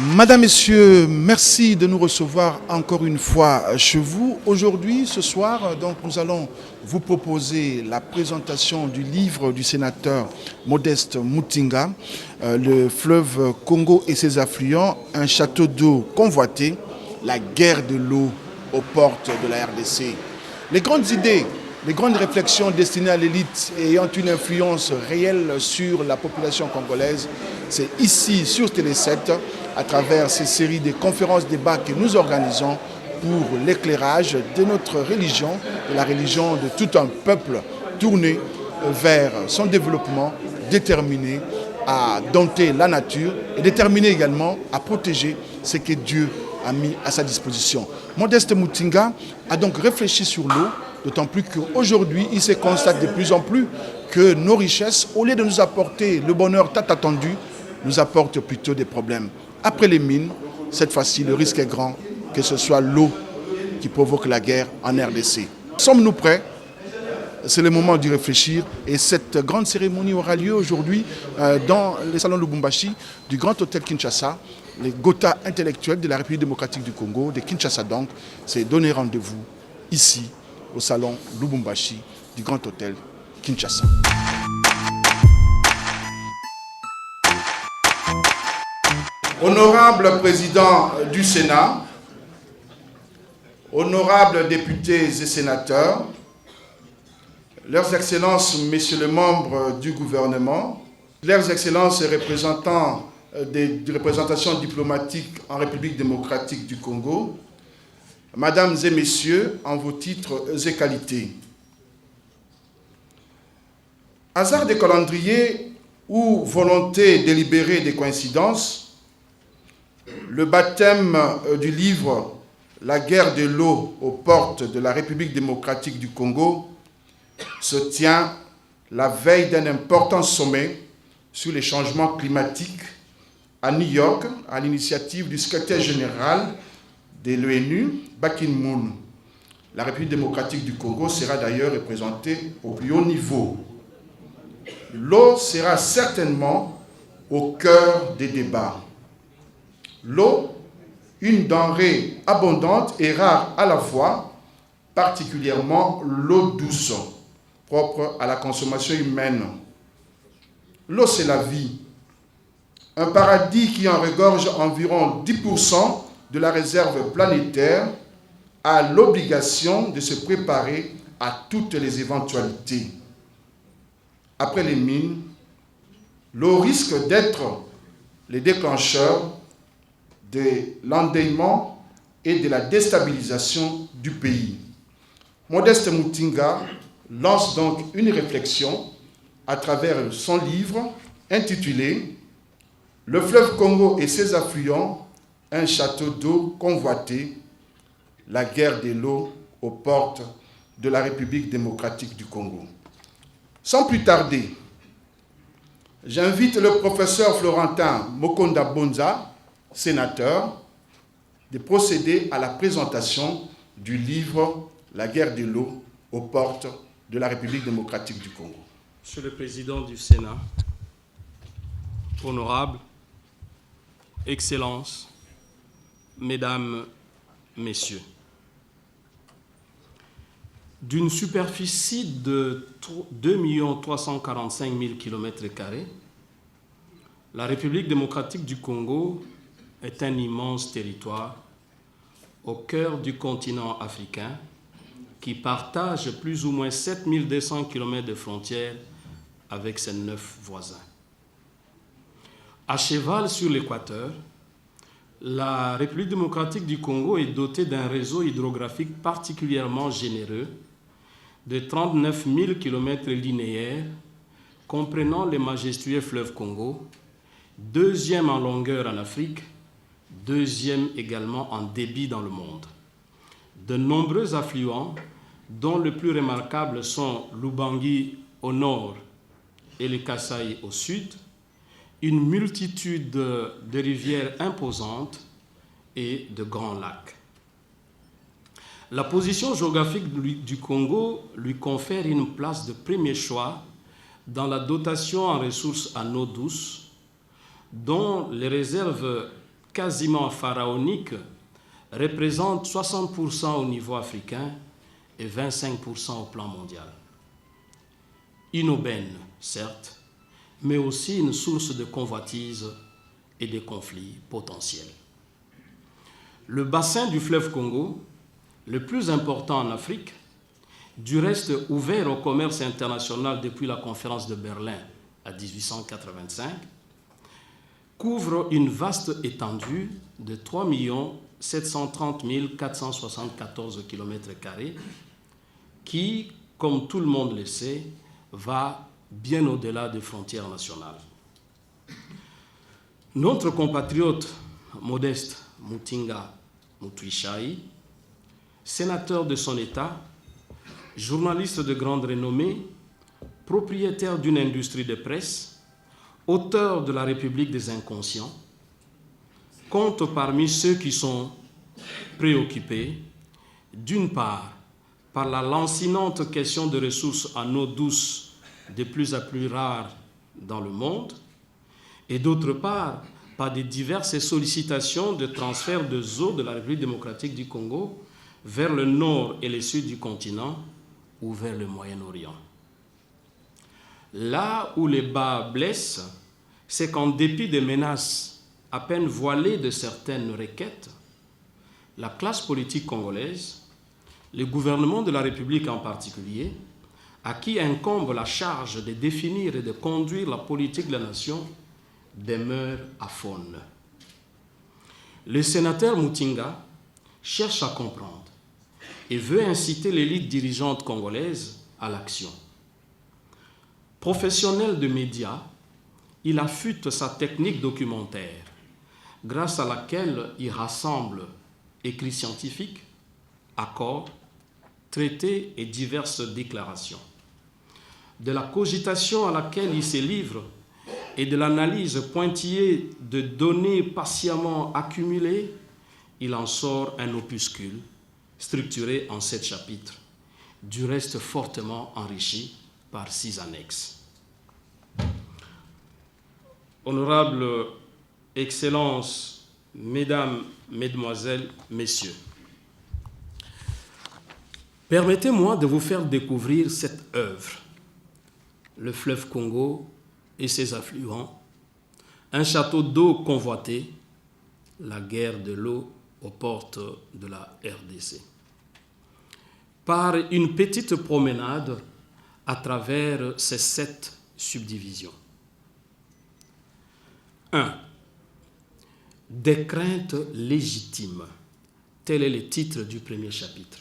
Madame, Messieurs, merci de nous recevoir encore une fois chez vous. Aujourd'hui, ce soir, donc, nous allons vous proposer la présentation du livre du sénateur Modeste Mutinga, Le fleuve Congo et ses affluents, un château d'eau convoité, la guerre de l'eau aux portes de la RDC. Les grandes idées, les grandes réflexions destinées à l'élite et ayant une influence réelle sur la population congolaise, c'est ici, sur Télé 7, à travers ces séries de conférences, débats que nous organisons pour l'éclairage de notre religion, de la religion de tout un peuple tourné vers son développement, déterminé à dompter la nature et déterminé également à protéger ce que Dieu a mis à sa disposition. Modeste Mutinga a donc réfléchi sur l'eau, d'autant plus qu'aujourd'hui, il se constate de plus en plus que nos richesses, au lieu de nous apporter le bonheur tant attendu, nous apportent plutôt des problèmes. Après les mines, cette fois-ci, le risque est grand que ce soit l'eau qui provoque la guerre en RDC. Sommes-nous prêts? C'est le moment d'y réfléchir et cette grande cérémonie aura lieu aujourd'hui dans les salons Lubumbashi du Grand Hôtel Kinshasa. Les Gotha intellectuels de la République démocratique du Congo, de Kinshasa donc, c'est donner rendez-vous ici au salon Lubumbashi du Grand Hôtel Kinshasa. Honorable président du Sénat, honorables députés et sénateurs, leurs excellences, messieurs les membres du gouvernement, leurs excellences représentants des représentations diplomatiques en République démocratique du Congo, mesdames et messieurs, en vos titres et qualités. Hasard des calendriers ou volonté délibérée des coïncidences, le baptême du livre « La guerre de l'eau aux portes de la République démocratique du Congo » se tient la veille d'un important sommet sur les changements climatiques à New York, à l'initiative du secrétaire général de l'ONU, Ban Ki-moon. La République démocratique du Congo sera d'ailleurs représentée au plus haut niveau. L'eau sera certainement au cœur des débats. L'eau, une denrée abondante et rare à la fois, particulièrement l'eau douce, propre à la consommation humaine. L'eau, c'est la vie. Un paradis qui en regorge environ 10% de la réserve planétaire a l'obligation de se préparer à toutes les éventualités. Après les mines, l'eau risque d'être le déclencheur de l'endeuillement et de la déstabilisation du pays. Modeste Mutinga lance donc une réflexion à travers son livre intitulé « Le fleuve Congo et ses affluents, un château d'eau convoité, la guerre de l'eau aux portes de la République démocratique du Congo ». Sans plus tarder, j'invite le professeur Florentin Mokonda Bonza, sénateur, de procéder à la présentation du livre « La guerre de l'eau aux portes de la République démocratique du Congo ». Monsieur le Président du Sénat, honorables, Excellences, Mesdames, Messieurs, d'une superficie de 2 345 000 km², la République démocratique du Congo est un immense territoire au cœur du continent africain qui partage plus ou moins 7200 km de frontières avec ses 9 voisins. À cheval sur l'équateur, la République démocratique du Congo est dotée d'un réseau hydrographique particulièrement généreux de 39 000 km linéaires comprenant les majestueux fleuves Congo, deuxième en longueur en Afrique, deuxième également en débit dans le monde. De nombreux affluents, dont les plus remarquables sont l'Ubangi au nord et le Kasaï au sud, une multitude de rivières imposantes et de grands lacs. La position géographique du Congo lui confère une place de premier choix dans la dotation en ressources en eau douce, dont les réserves quasiment pharaonique représente 60% au niveau africain et 25% au plan mondial. Une aubaine, certes, mais aussi une source de convoitise et de conflits potentiels. Le bassin du fleuve Congo, le plus important en Afrique, du reste ouvert au commerce international depuis la conférence de Berlin en 1885, couvre une vaste étendue de 3 730 474 km² qui, comme tout le monde le sait, va bien au-delà des frontières nationales. Notre compatriote Modeste Mutinga Mutwichayi, sénateur de son État, journaliste de grande renommée, propriétaire d'une industrie de presse, auteur de la République des inconscients, compte parmi ceux qui sont préoccupés, d'une part, par la lancinante question de ressources en eau douce de plus en plus rares dans le monde, et d'autre part, par des diverses sollicitations de transfert de eaux de la République démocratique du Congo vers le nord et le sud du continent ou vers le Moyen-Orient. Là où les bas blessent, c'est qu'en dépit des menaces à peine voilées de certaines requêtes, la classe politique congolaise, le gouvernement de la République en particulier, à qui incombe la charge de définir et de conduire la politique de la nation, demeure aphone. Le sénateur Mutinga cherche à comprendre et veut inciter l'élite dirigeante congolaise à l'action. Professionnel de médias, il affûte sa technique documentaire, grâce à laquelle il rassemble écrits scientifiques, accords, traités et diverses déclarations. De la cogitation à laquelle il se livre et de l'analyse pointillée de données patiemment accumulées, il en sort un opuscule structuré en 7 chapitres, du reste fortement enrichi par 6 annexes. Honorables Excellences, Mesdames, Mesdemoiselles, Messieurs, permettez-moi de vous faire découvrir cette œuvre, le fleuve Congo et ses affluents, un château d'eau convoité, la guerre de l'eau aux portes de la RDC. Par une petite promenade à travers ces 7 subdivisions. 1. Des craintes légitimes. Tel est le titre du premier chapitre.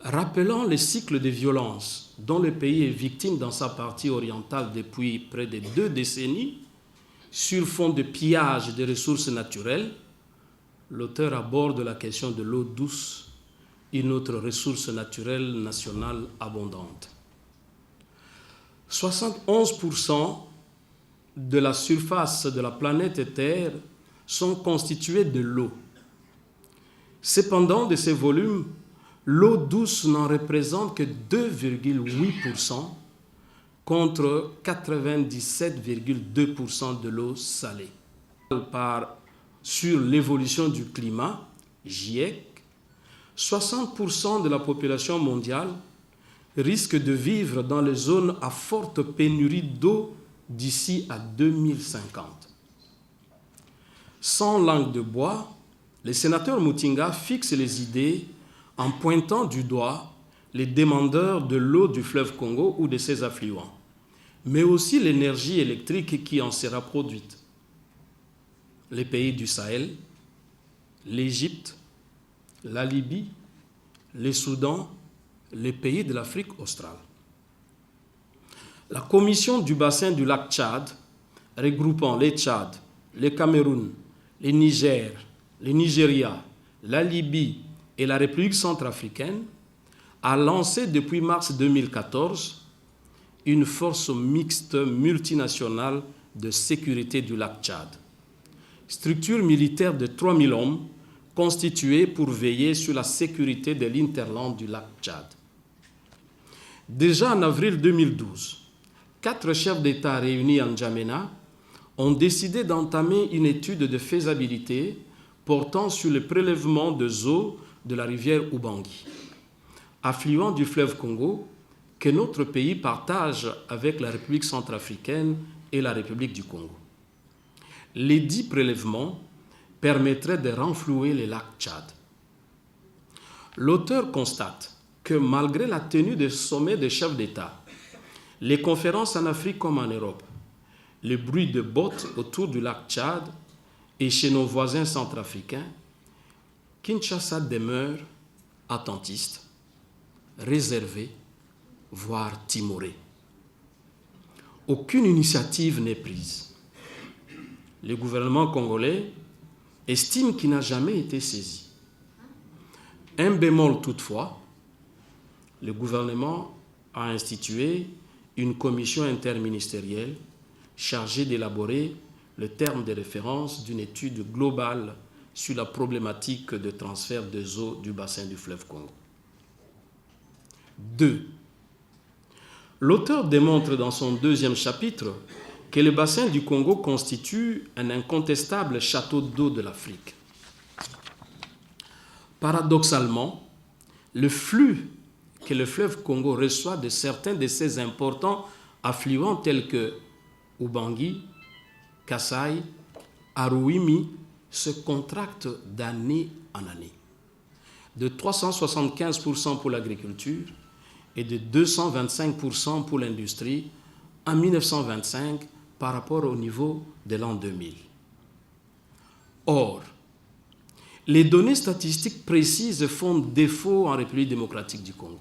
Rappelant le cycle de violence dont le pays est victime dans sa partie orientale depuis près de 2 décennies, sur fond de pillage des ressources naturelles, l'auteur aborde la question de l'eau douce, une autre ressource naturelle nationale abondante. 71% de la surface de la planète Terre sont constitués de l'eau. Cependant, de ces volumes, l'eau douce n'en représente que 2,8% contre 97,2% de l'eau salée. Sur l'évolution du climat, GIEC, 60% de la population mondiale risque de vivre dans les zones à forte pénurie d'eau d'ici à 2050. Sans langue de bois, le sénateur Mutinga fixe les idées en pointant du doigt les demandeurs de l'eau du fleuve Congo ou de ses affluents, mais aussi l'énergie électrique qui en sera produite. Les pays du Sahel, l'Égypte, la Libye, le Soudan, les pays de l'Afrique australe. La commission du bassin du lac Tchad, regroupant les Tchad, le Cameroun, le Niger, le Nigeria, la Libye et la République centrafricaine, a lancé depuis mars 2014 une force mixte multinationale de sécurité du lac Tchad, structure militaire de 3000 hommes constituée pour veiller sur la sécurité de l'hinterland du lac Tchad. Déjà en avril 2012, 4 chefs d'État réunis en N'Djamena ont décidé d'entamer une étude de faisabilité portant sur le prélèvement des eaux de la rivière Ubangi, affluent du fleuve Congo, que notre pays partage avec la République centrafricaine et la République du Congo. Les dits prélèvements permettraient de renflouer les lacs Tchad. L'auteur constate que malgré la tenue des sommets des chefs d'État, les conférences en Afrique comme en Europe, le bruit de bottes autour du lac Tchad et chez nos voisins centrafricains, Kinshasa demeure attentiste, réservé, voire timoré. Aucune initiative n'est prise. Le gouvernement congolais estime qu'il n'a jamais été saisi. Un bémol toutefois, le gouvernement a institué une commission interministérielle chargée d'élaborer le terme de référence d'une étude globale sur la problématique de transfert des eaux du bassin du fleuve Congo. 2. L'auteur démontre dans son deuxième chapitre que le bassin du Congo constitue un incontestable château d'eau de l'Afrique. Paradoxalement, le flux que le fleuve Congo reçoit de certains de ses importants affluents tels que Ubangi, Kasai, Aruwimi se contracte d'année en année, de 375% pour l'agriculture et de 225% pour l'industrie en 1925 par rapport au niveau de l'an 2000. Or, les données statistiques précises font défaut en République démocratique du Congo.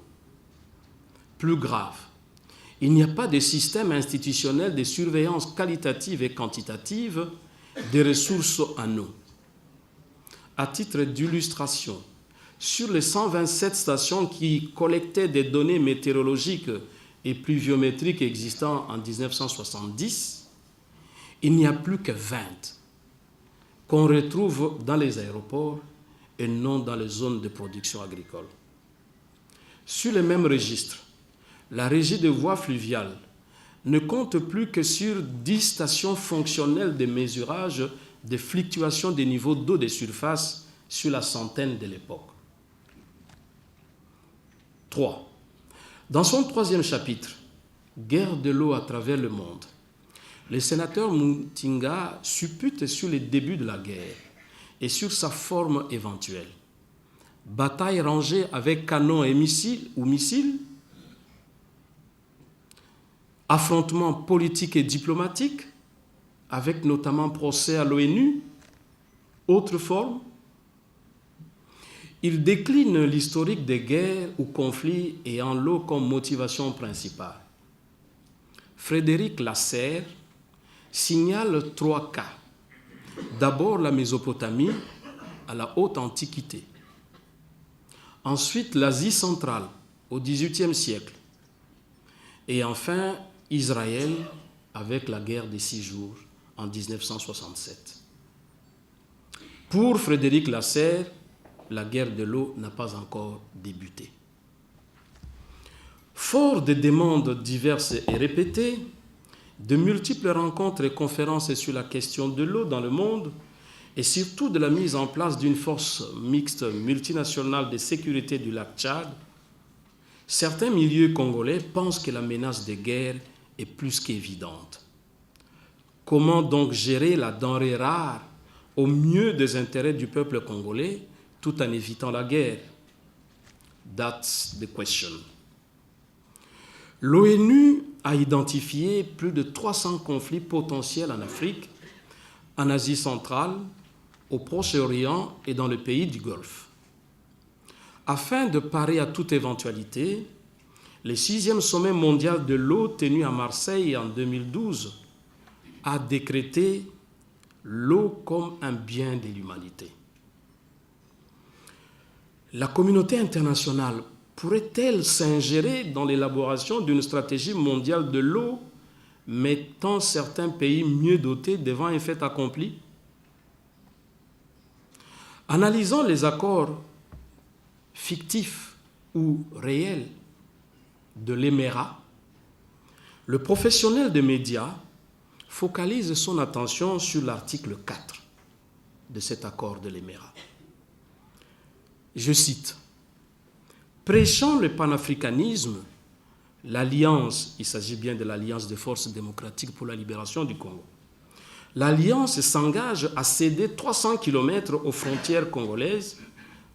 Plus grave, il n'y a pas de système institutionnel de surveillance qualitative et quantitative des ressources en eau. À titre d'illustration, sur les 127 stations qui collectaient des données météorologiques et pluviométriques existant en 1970, il n'y a plus que 20 qu'on retrouve dans les aéroports et non dans les zones de production agricole. Sur le même registre, la régie des voies fluviales ne compte plus que sur 10 stations fonctionnelles de mesurage de fluctuations des niveaux d'eau de surface sur la centaine de l'époque. 3. Dans son troisième chapitre, Guerre de l'eau à travers le monde, le sénateur Mutinga suppute sur les débuts de la guerre et sur sa forme éventuelle. Bataille rangée avec canons et missiles ou missiles, affrontements politiques et diplomatiques, avec notamment procès à l'ONU, autre forme. Il décline l'historique des guerres ou conflits ayant l'eau comme motivation principale. Frédéric Lasserre signale 3 cas. D'abord la Mésopotamie à la haute antiquité. Ensuite l'Asie centrale au XVIIIe siècle. Et enfin Israël avec la guerre des 6 jours en 1967. Pour Frédéric Lasserre, la guerre de l'eau n'a pas encore débuté. Fort de demandes diverses et répétées, de multiples rencontres et conférences sur la question de l'eau dans le monde et surtout de la mise en place d'une force mixte multinationale de sécurité du lac Tchad, certains milieux congolais pensent que la menace de guerre est plus qu'évidente. Comment donc gérer la denrée rare au mieux des intérêts du peuple congolais tout en évitant la guerre? That's the question. L'ONU a identifié plus de 300 conflits potentiels en Afrique, en Asie centrale, au Proche-Orient et dans le pays du Golfe. Afin de parer à toute éventualité, le 6e sommet mondial de l'eau tenu à Marseille en 2012 a décrété l'eau comme un bien de l'humanité. La communauté internationale pourrait-elle s'ingérer dans l'élaboration d'une stratégie mondiale de l'eau, mettant certains pays mieux dotés devant un fait accompli? Analysons les accords fictifs ou réels de l'EMERA. Le professionnel des médias focalise son attention sur l'article 4 de cet accord de l'Émirat. Je cite, « Prêchant le panafricanisme, l'Alliance, il s'agit bien de l'Alliance des forces démocratiques pour la libération du Congo, l'Alliance s'engage à céder 300 km aux frontières congolaises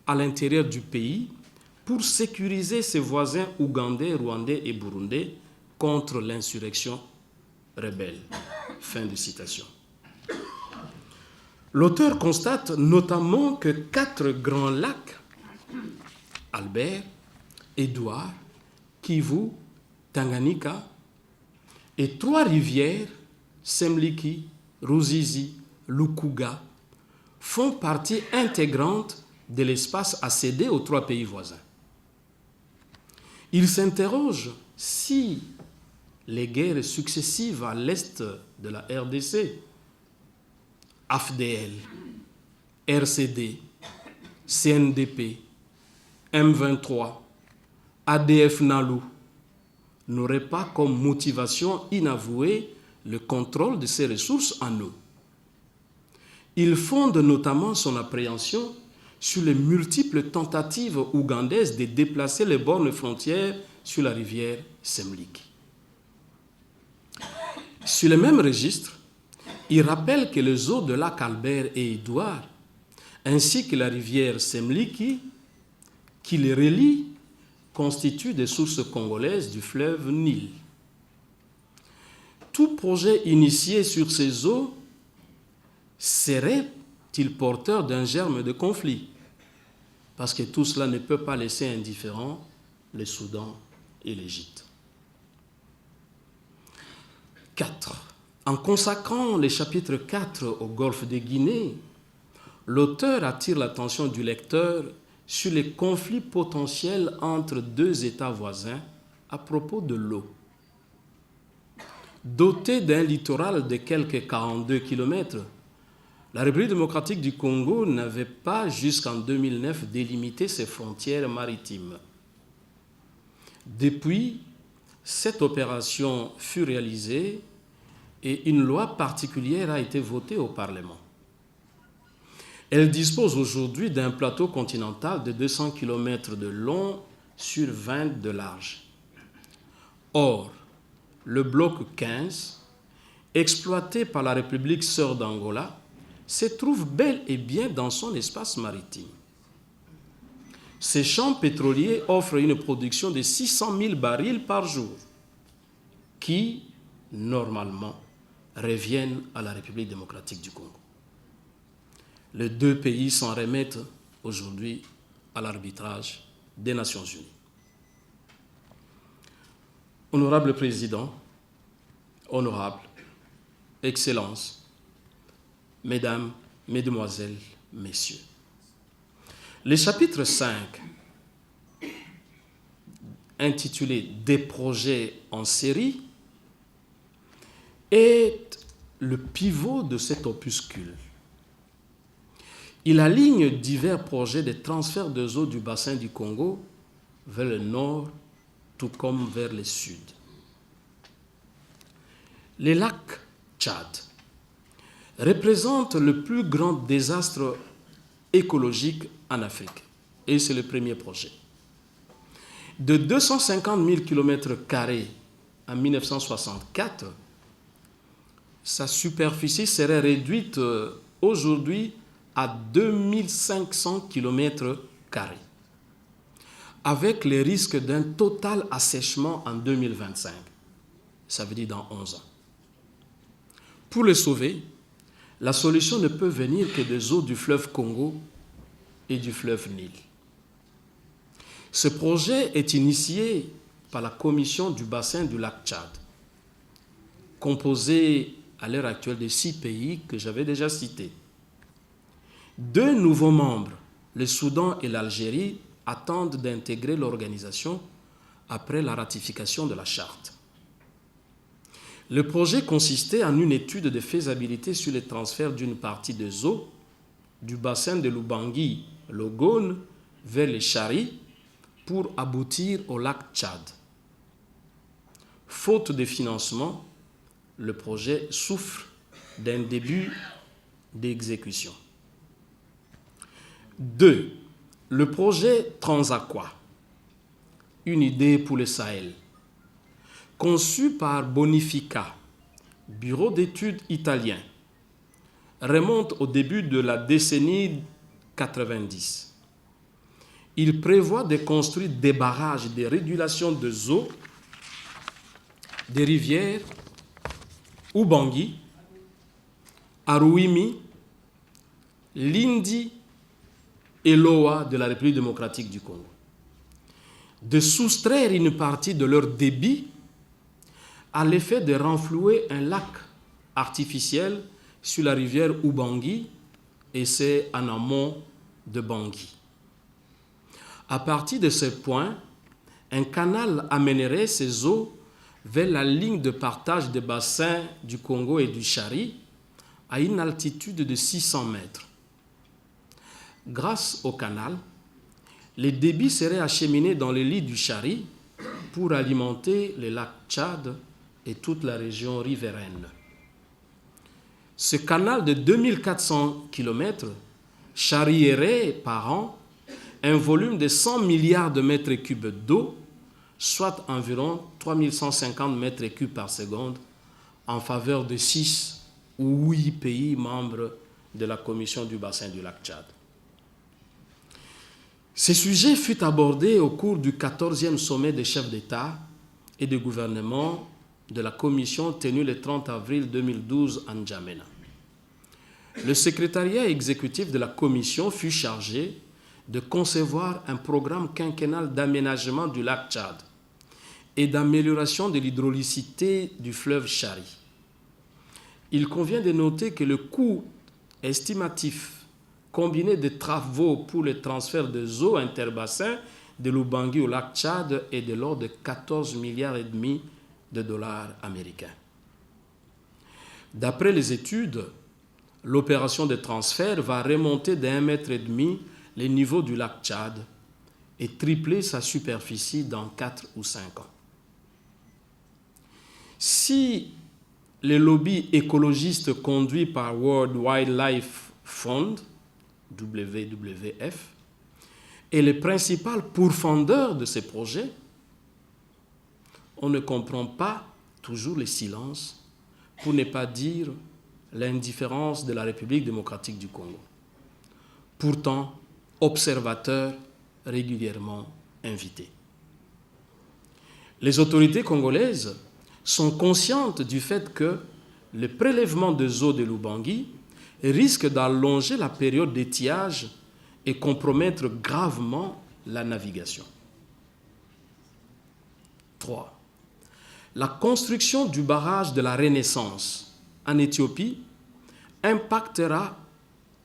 à l'intérieur du pays pour sécuriser ses voisins ougandais, rwandais et burundais contre l'insurrection rebelle. » Fin de citation. L'auteur constate notamment que 4 grands lacs, Albert, Édouard, Kivu, Tanganyika, et 3 rivières, Semliki, Ruzizi, Lukuga, font partie intégrante de l'espace à céder aux 3 pays voisins. Il s'interroge si les guerres successives à l'est de la RDC, AFDL, RCD, CNDP, M23, ADF Nalu, n'auraient pas comme motivation inavouée le contrôle de ces ressources en eau. Il fonde notamment son appréhension sur les multiples tentatives ougandaises de déplacer les bornes frontières sur la rivière Semliki. Sur le même registre, il rappelle que les eaux de lac Albert et Édouard, ainsi que la rivière Semliki, qui les relie, constituent des sources congolaises du fleuve Nil. Tout projet initié sur ces eaux serait-il porteur d'un germe de conflit? Parce que tout cela ne peut pas laisser indifférents le Soudan et l'Égypte. 4. En consacrant le chapitre 4 au golfe de Guinée, l'auteur attire l'attention du lecteur sur les conflits potentiels entre 2 États voisins à propos de l'eau. Dotée d'un littoral de quelques 42 km, la République démocratique du Congo n'avait pas jusqu'en 2009 délimité ses frontières maritimes. Depuis, cette opération fut réalisée et une loi particulière a été votée au Parlement. Elle dispose aujourd'hui d'un plateau continental de 200 km de long sur 20 de large. Or, le bloc 15, exploité par la République sœur d'Angola, se trouve bel et bien dans son espace maritime. Ces champs pétroliers offrent une production de 600 000 barils par jour, qui, normalement, reviennent à la République démocratique du Congo. Les 2 pays s'en remettent aujourd'hui à l'arbitrage des Nations Unies. Honorable Président, Honorable, Excellences, Mesdames, Mesdemoiselles, Messieurs, le chapitre 5, intitulé « Des projets en série », est le pivot de cet opuscule. Il aligne divers projets de transfert des eaux du bassin du Congo vers le nord, tout comme vers le sud. Le lac Tchad représente le plus grand désastre écologique en Afrique, et c'est le premier projet. De 250 000 km² en 1964, sa superficie serait réduite aujourd'hui à 2500 km², avec le risque d'un total assèchement en 2025. Ça veut dire dans 11 ans. Pour le sauver, la solution ne peut venir que des eaux du fleuve Congo et du fleuve Nil. Ce projet est initié par la commission du bassin du lac Tchad, composée à l'heure actuelle de 6 pays que j'avais déjà cités. 2 nouveaux membres, le Soudan et l'Algérie, attendent d'intégrer l'organisation après la ratification de la charte. Le projet consistait en une étude de faisabilité sur le transfert d'une partie des eaux du bassin de l'Ubangi-Logone vers les Chari pour aboutir au lac Tchad. Faute de financement, le projet souffre d'un début d'exécution. 2. Le projet Transaqua, une idée pour le Sahel, conçu par Bonifica, bureau d'études italien, remonte au début de la décennie 90. Il prévoit de construire des barrages de régulation des eaux des rivières Ubangui, Aruimi, Lindi et Loa de la République démocratique du Congo, de soustraire une partie de leur débit à l'effet de renflouer un lac artificiel sur la rivière Ubangui, et c'est en amont de Bangui. À partir de ce point, un canal amènerait ces eaux vers la ligne de partage des bassins du Congo et du Chari à une altitude de 600 mètres. Grâce au canal, les débits seraient acheminés dans les lits du Chari pour alimenter le lac Tchad et toute la région riveraine. Ce canal de 2400 km charrierait par an un volume de 100 milliards de mètres cubes d'eau, soit environ 3150 mètres cubes par seconde, en faveur de 6 ou 8 pays membres de la Commission du bassin du lac Tchad. Ce sujet fut abordé au cours du 14e sommet des chefs d'État et de gouvernement de la Commission tenu le 30 avril 2012 à N'Djamena. Le secrétariat exécutif de la Commission fut chargé de concevoir un programme quinquennal d'aménagement du lac Tchad et d'amélioration de l'hydraulicité du fleuve Chari. Il convient de noter que le coût estimatif combiné des travaux pour le transfert des eaux interbassins de l'Ubangui au lac Tchad est de l'ordre de 14,5 milliards de dollars américains. D'après les études, l'opération de transfert va remonter d'1,5 mètre le niveau du lac Tchad et tripler sa superficie dans 4 ou 5 ans. Si les lobbies écologistes conduits par World Wildlife Fund, WWF, est le principal pourfendeur de ces projets, on ne comprend pas toujours le silence, pour ne pas dire l'indifférence de la République démocratique du Congo. Pourtant, observateurs régulièrement invités. Les autorités congolaises sont conscientes du fait que le prélèvement des eaux de l'Ubangui risque d'allonger la période d'étiage et compromettre gravement la navigation. 3. La construction du barrage de la Renaissance en Éthiopie impactera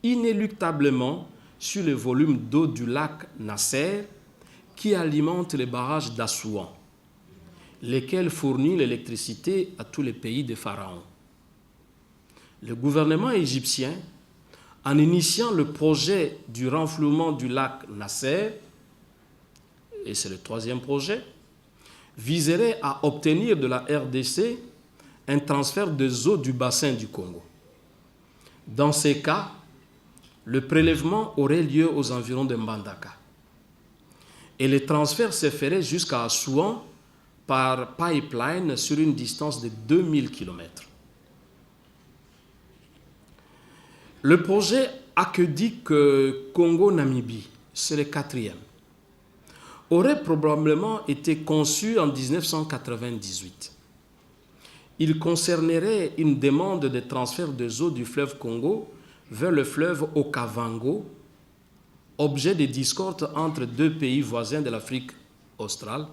inéluctablement sur le volume d'eau du lac Nasser qui alimente les barrages d'Assouan, lesquels fournissent l'électricité à tous les pays des pharaons. Le gouvernement égyptien, en initiant le projet du renflouement du lac Nasser, et c'est le 3e projet, viserait à obtenir de la RDC un transfert des eaux du bassin du Congo. Dans ces cas, le prélèvement aurait lieu aux environs de Mbandaka. Et le transfert se ferait jusqu'à Assouan par pipeline sur une distance de 2000 km. Le projet aqueduc Congo-Namibie, c'est le 4e, aurait probablement été conçu en 1998. Il concernerait une demande de transfert des eaux du fleuve Congo vers le fleuve Okavango, objet de discorde entre 2 pays voisins de l'Afrique australe,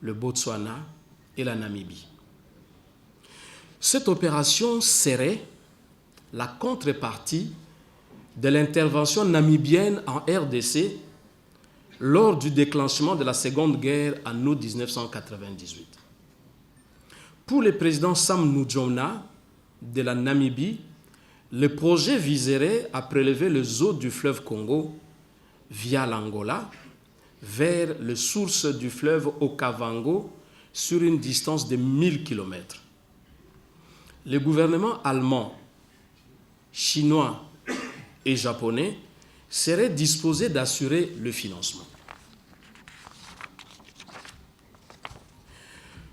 le Botswana et la Namibie. Cette opération serait la contrepartie de l'intervention namibienne en RDC lors du déclenchement de la Seconde Guerre en août 1998. Pour le président Sam Nujoma de la Namibie, le projet viserait à prélever les eaux du fleuve Congo via l'Angola vers les sources du fleuve Okavango sur une distance de 1000 km. les gouvernements allemands, chinois et japonais seraient disposés d'assurer le financement.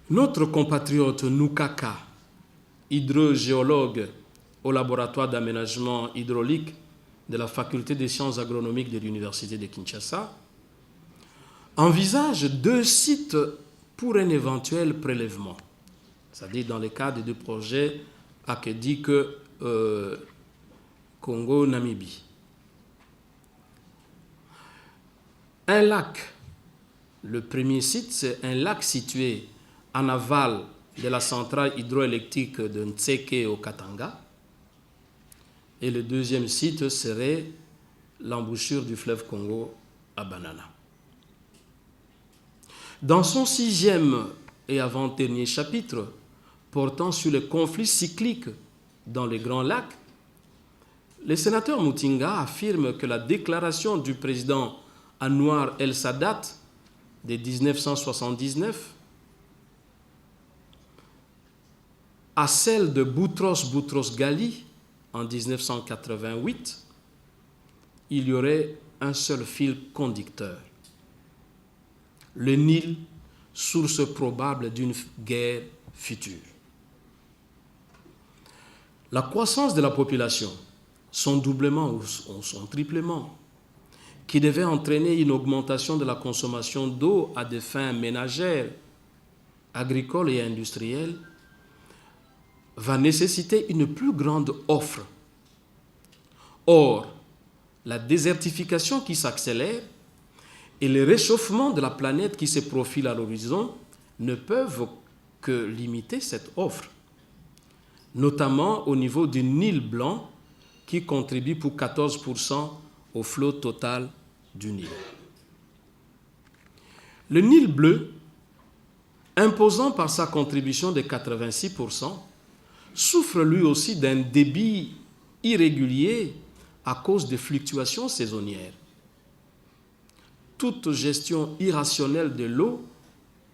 Notre compatriote Nukaka, hydrogéologue au laboratoire d'aménagement hydraulique de la faculté des sciences agronomiques de l'université de Kinshasa, envisage 2 sites pour un éventuel prélèvement, c'est-à-dire dans le cadre du projet Akedik Congo-Namibie. Un lac, le premier site, c'est un lac situé en aval de la centrale hydroélectrique de Ntseke au Katanga. Et le deuxième site serait l'embouchure du fleuve Congo à Banana. Dans son 6e et avant-dernier chapitre, portant sur les conflits cycliques dans les Grands Lacs, le sénateur Mutinga affirme que la déclaration du président Anwar el-Sadat de 1979 à celle de Boutros Ghali en 1988, il y aurait un seul fil conducteur. Le Nil, source probable d'une guerre future. La croissance de la population, son doublement ou son triplement, qui devait entraîner une augmentation de la consommation d'eau à des fins ménagères, agricoles et industrielles, va nécessiter une plus grande offre. Or, la désertification qui s'accélère et le réchauffement de la planète qui se profile à l'horizon ne peuvent que limiter cette offre, notamment au niveau du Nil blanc qui contribue pour 14% au flot total du Nil. Le Nil bleu, imposant par sa contribution de 86%, souffre lui aussi d'un débit irrégulier à cause des fluctuations saisonnières. Toute gestion irrationnelle de l'eau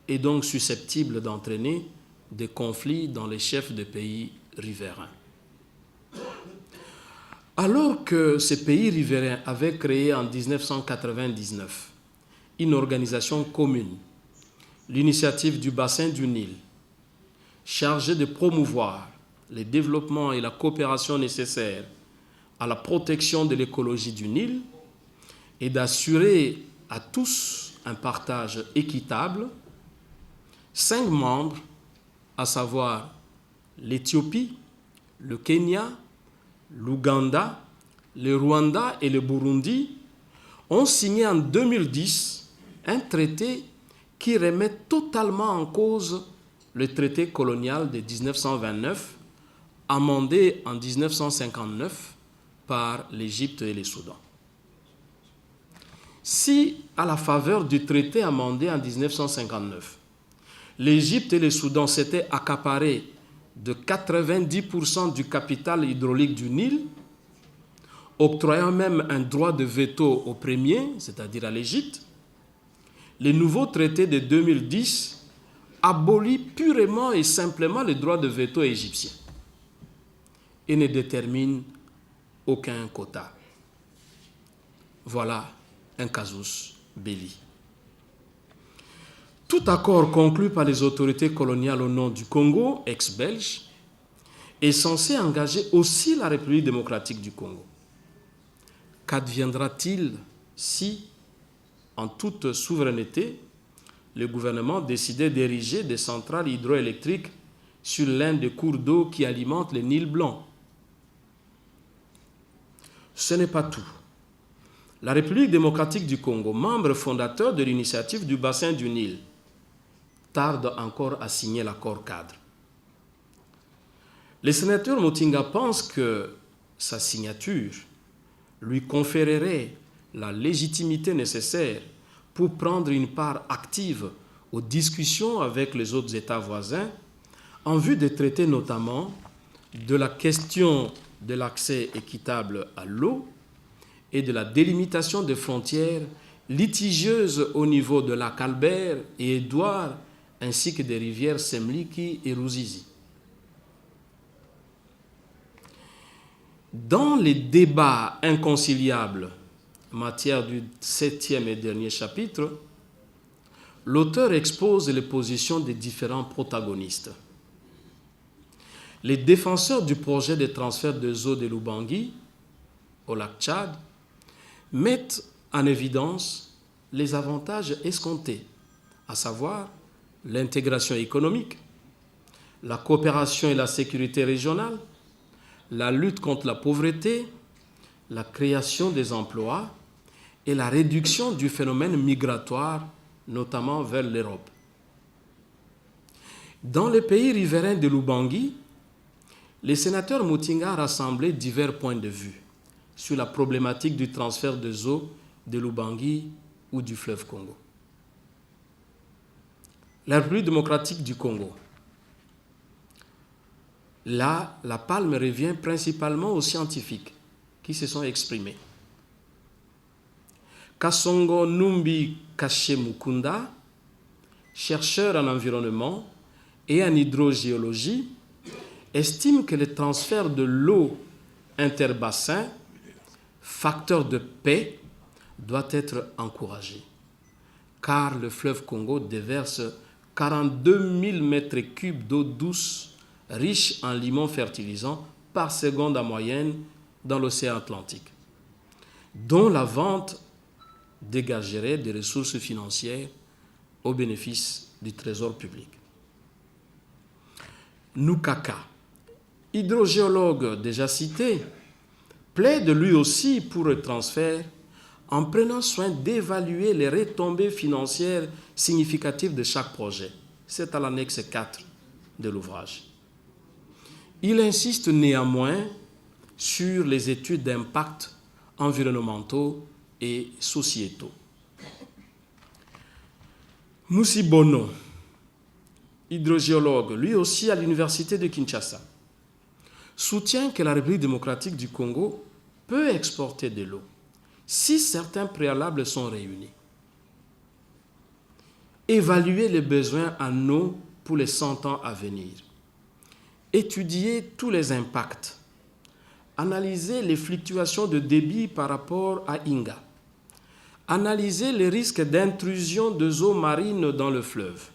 est donc susceptible d'entraîner des conflits dans les chefs de pays riverains. Alors que ces pays riverains avaient créé en 1999 une organisation commune, l'initiative du bassin du Nil, chargée de promouvoir le développement et la coopération nécessaires à la protection de l'écologie du Nil et d'assurer à tous un partage équitable, 5 membres, à savoir l'Éthiopie, le Kenya, l'Ouganda, le Rwanda et le Burundi, ont signé en 2010 un traité qui remet totalement en cause le traité colonial de 1929, amendé en 1959 par l'Égypte et le Soudan. Si, à la faveur du traité amendé en 1959, l'Égypte et le Soudan s'étaient accaparés de 90% du capital hydraulique du Nil, octroyant même un droit de veto au premier, c'est-à-dire à l'Égypte, le nouveau traité de 2010 abolit purement et simplement le droit de veto égyptien et ne détermine aucun quota. Voilà un casus belli. Tout accord conclu par les autorités coloniales au nom du Congo, ex-belge, est censé engager aussi la République démocratique du Congo. Qu'adviendra-t-il si, en toute souveraineté, le gouvernement décidait d'ériger des centrales hydroélectriques sur l'un des cours d'eau qui alimentent le Nil blanc? Ce n'est pas tout. La République démocratique du Congo, membre fondateur de l'initiative du bassin du Nil, tarde encore à signer l'accord cadre. Le sénateur Mutinga pense que sa signature lui conférerait la légitimité nécessaire pour prendre une part active aux discussions avec les autres États voisins en vue de traiter notamment de la question de l'accès équitable à l'eau et de la délimitation des frontières litigieuses au niveau de lac Albert et Édouard ainsi que des rivières Semliki et Ruzizi. Dans les débats inconciliables en matière du 7e et dernier chapitre, l'auteur expose les positions des différents protagonistes. Les défenseurs du projet de transfert des eaux de l'Ubangui au lac Tchad mettent en évidence les avantages escomptés, à savoir l'intégration économique, la coopération et la sécurité régionale, la lutte contre la pauvreté, la création des emplois et la réduction du phénomène migratoire, notamment vers l'Europe. Dans les pays riverains de l'Ubangui, les sénateurs Mutinga rassemblaient divers points de vue sur la problématique du transfert des eaux de l'Ubangui ou du fleuve Congo. La République démocratique du Congo. Là, la palme revient principalement aux scientifiques qui se sont exprimés. Kasongo Numbi Kache Mukunda, chercheur en environnement et en hydrogéologie, estime que le transfert de l'eau interbassin, facteur de paix, doit être encouragé, car le fleuve Congo déverse 42 000 mètres cubes d'eau douce riche en limons fertilisants par seconde en moyenne dans l'océan Atlantique, dont la vente dégagerait des ressources financières au bénéfice du trésor public. Nukaka, hydrogéologue déjà cité, plaide lui aussi pour le transfert en prenant soin d'évaluer les retombées financières significatives de chaque projet. C'est à l'annexe 4 de l'ouvrage. Il insiste néanmoins sur les études d'impact environnementaux et sociétaux. Musibono, hydrogéologue, lui aussi à l'université de Kinshasa, soutient que la République démocratique du Congo peut exporter de l'eau si certains préalables sont réunis. Évaluer les besoins en eau pour les 100 ans à venir. Étudier tous les impacts. Analyser les fluctuations de débit par rapport à Inga. Analyser les risques d'intrusion de eaux marines dans le fleuve.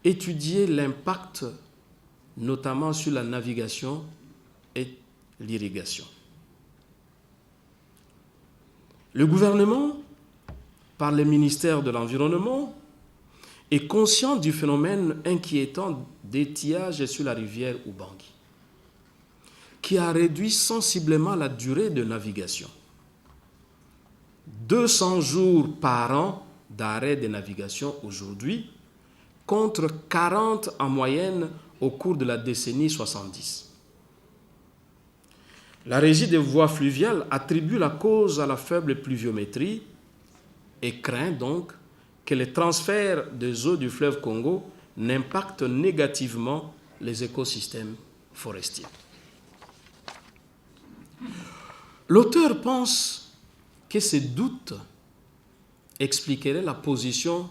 Étudier l'impact, notamment sur la navigation et l'irrigation. Le gouvernement, par le ministère de l'Environnement, est conscient du phénomène inquiétant d'étiage sur la rivière Ubangui, qui a réduit sensiblement la durée de navigation. 200 jours par an d'arrêt de navigation aujourd'hui, contre 40 en moyenne au cours de la décennie 70. La Régie des voies fluviales attribue la cause à la faible pluviométrie et craint donc que les transferts des eaux du fleuve Congo n'impactent négativement les écosystèmes forestiers. L'auteur pense que ces doutes expliqueraient la position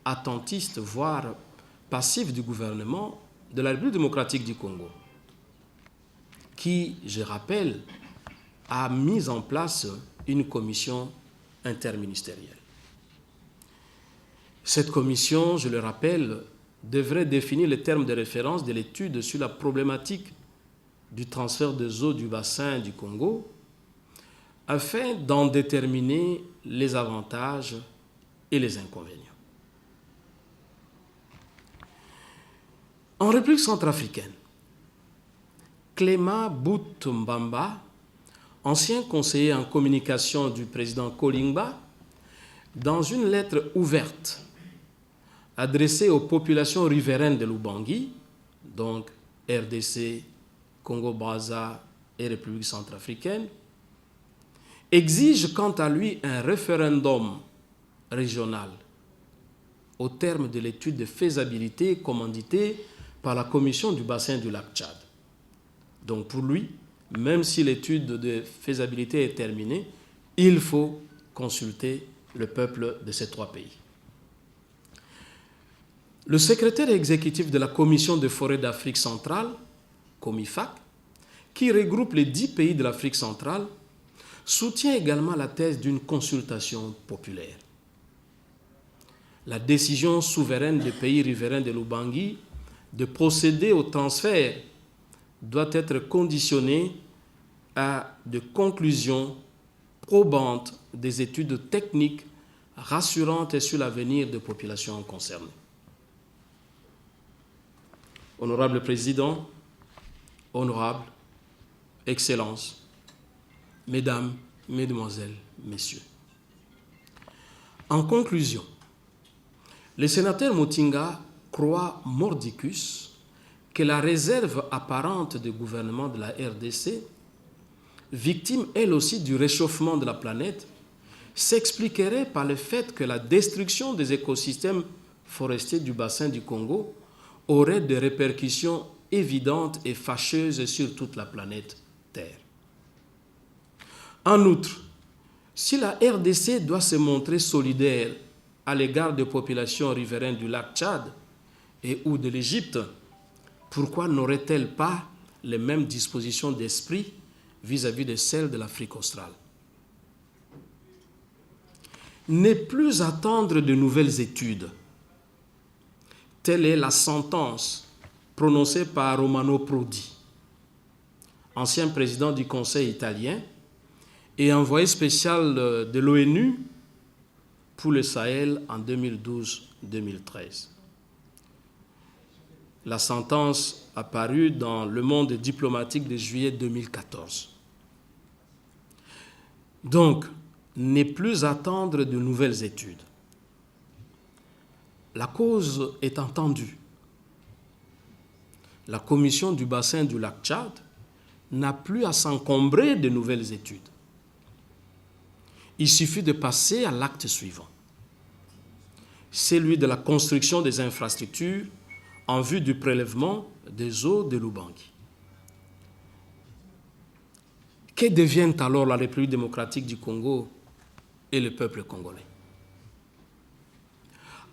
attentiste, voire passive du gouvernement de la République démocratique du Congo, qui, je rappelle, a mis en place une commission interministérielle. Cette commission, je le rappelle, devrait définir les termes de référence de l'étude sur la problématique du transfert des eaux du bassin du Congo afin d'en déterminer les avantages et les inconvénients. En République centrafricaine, Clément Bout-Mbamba, ancien conseiller en communication du président Kolingba, dans une lettre ouverte adressée aux populations riveraines de l'Ubangui, donc RDC, Congo-Brazza et République centrafricaine, exige quant à lui un référendum régional au terme de l'étude de faisabilité commanditée par la commission du bassin du lac Tchad. Donc pour lui, même si l'étude de faisabilité est terminée, il faut consulter le peuple de ces trois pays. Le secrétaire exécutif de la Commission des forêts d'Afrique centrale, COMIFAC, qui regroupe les 10 pays de l'Afrique centrale, soutient également la thèse d'une consultation populaire. La décision souveraine des pays riverains de l'Ubangi de procéder au transfert doit être conditionnée à de conclusions probantes des études techniques rassurantes sur l'avenir des populations concernées. Honorable Président, Honorables, Excellences, Mesdames, Mesdemoiselles, Messieurs. En conclusion, le sénateur Mutinga croit mordicus que la réserve apparente du gouvernement de la RDC, victime elle aussi du réchauffement de la planète, s'expliquerait par le fait que la destruction des écosystèmes forestiers du bassin du Congo aurait des répercussions évidentes et fâcheuses sur toute la planète Terre. En outre, si la RDC doit se montrer solidaire à l'égard des populations riveraines du lac Tchad et ou de l'Égypte, pourquoi n'aurait-elle pas les mêmes dispositions d'esprit vis-à-vis de celles de l'Afrique australe? Ne plus attendre de nouvelles études. Telle est la sentence prononcée par Romano Prodi, ancien président du Conseil italien et envoyé spécial de l'ONU pour le Sahel en 2012-2013. La sentence apparue dans Le Monde diplomatique de juillet 2014. Donc, ne plus attendre de nouvelles études. La cause est entendue. La commission du bassin du lac Tchad n'a plus à s'encombrer de nouvelles études. Il suffit de passer à l'acte suivant, celui de la construction des infrastructures en vue du prélèvement des eaux de l'Ubangi. Que deviennent alors la République démocratique du Congo et le peuple congolais?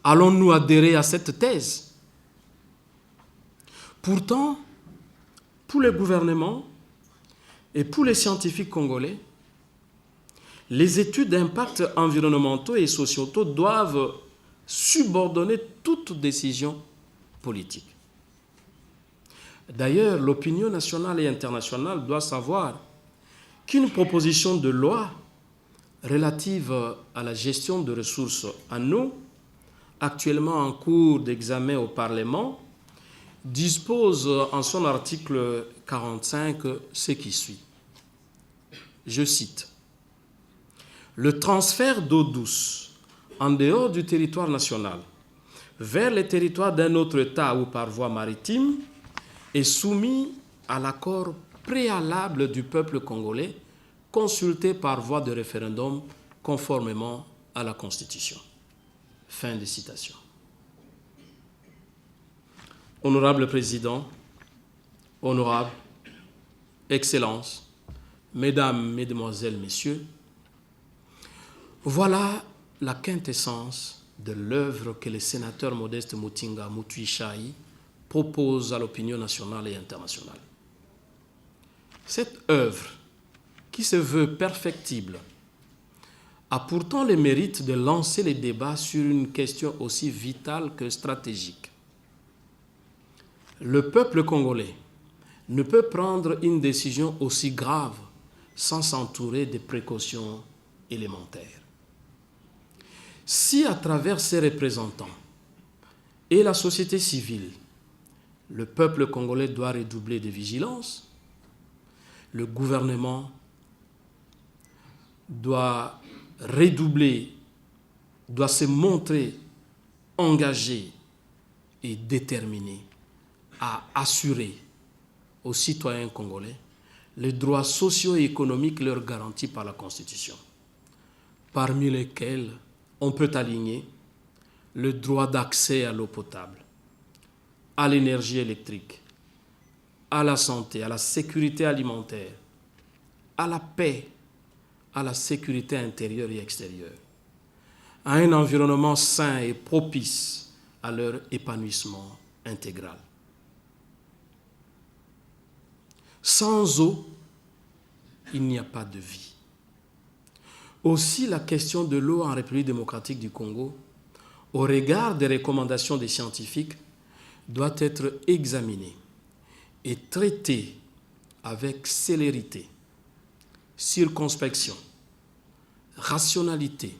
Allons-nous adhérer à cette thèse? Pourtant, pour le gouvernement et pour les scientifiques congolais, les études d'impact environnementaux et sociétaux doivent subordonner toute décision politique. D'ailleurs, l'opinion nationale et internationale doit savoir qu'une proposition de loi relative à la gestion de ressources en eau, actuellement en cours d'examen au Parlement, dispose en son article 45 ce qui suit. Je cite: « Le transfert d'eau douce en dehors du territoire national vers les territoires d'un autre État ou par voie maritime est soumis à l'accord préalable du peuple congolais consulté par voie de référendum conformément à la Constitution. » Fin de citation. Honorable Président, Honorables, Excellences, Mesdames, Mesdemoiselles, Messieurs, voilà la quintessence de l'œuvre que le sénateur Modeste Mutinga Mutui propose à l'opinion nationale et internationale. Cette œuvre, qui se veut perfectible, a pourtant le mérite de lancer les débats sur une question aussi vitale que stratégique. Le peuple congolais ne peut prendre une décision aussi grave sans s'entourer de précautions élémentaires. Si à travers ses représentants et la société civile, le peuple congolais doit redoubler de vigilance, le gouvernement doit redoubler, doit se montrer engagé et déterminé à assurer aux citoyens congolais les droits sociaux et économiques leur garantis par la Constitution, parmi lesquels on peut aligner le droit d'accès à l'eau potable, à l'énergie électrique, à la santé, à la sécurité alimentaire, à la paix, à la sécurité intérieure et extérieure, à un environnement sain et propice à leur épanouissement intégral. Sans eau, il n'y a pas de vie. Aussi, la question de l'eau en République démocratique du Congo, au regard des recommandations des scientifiques, doit être examinée et traitée avec célérité, circonspection, rationalité,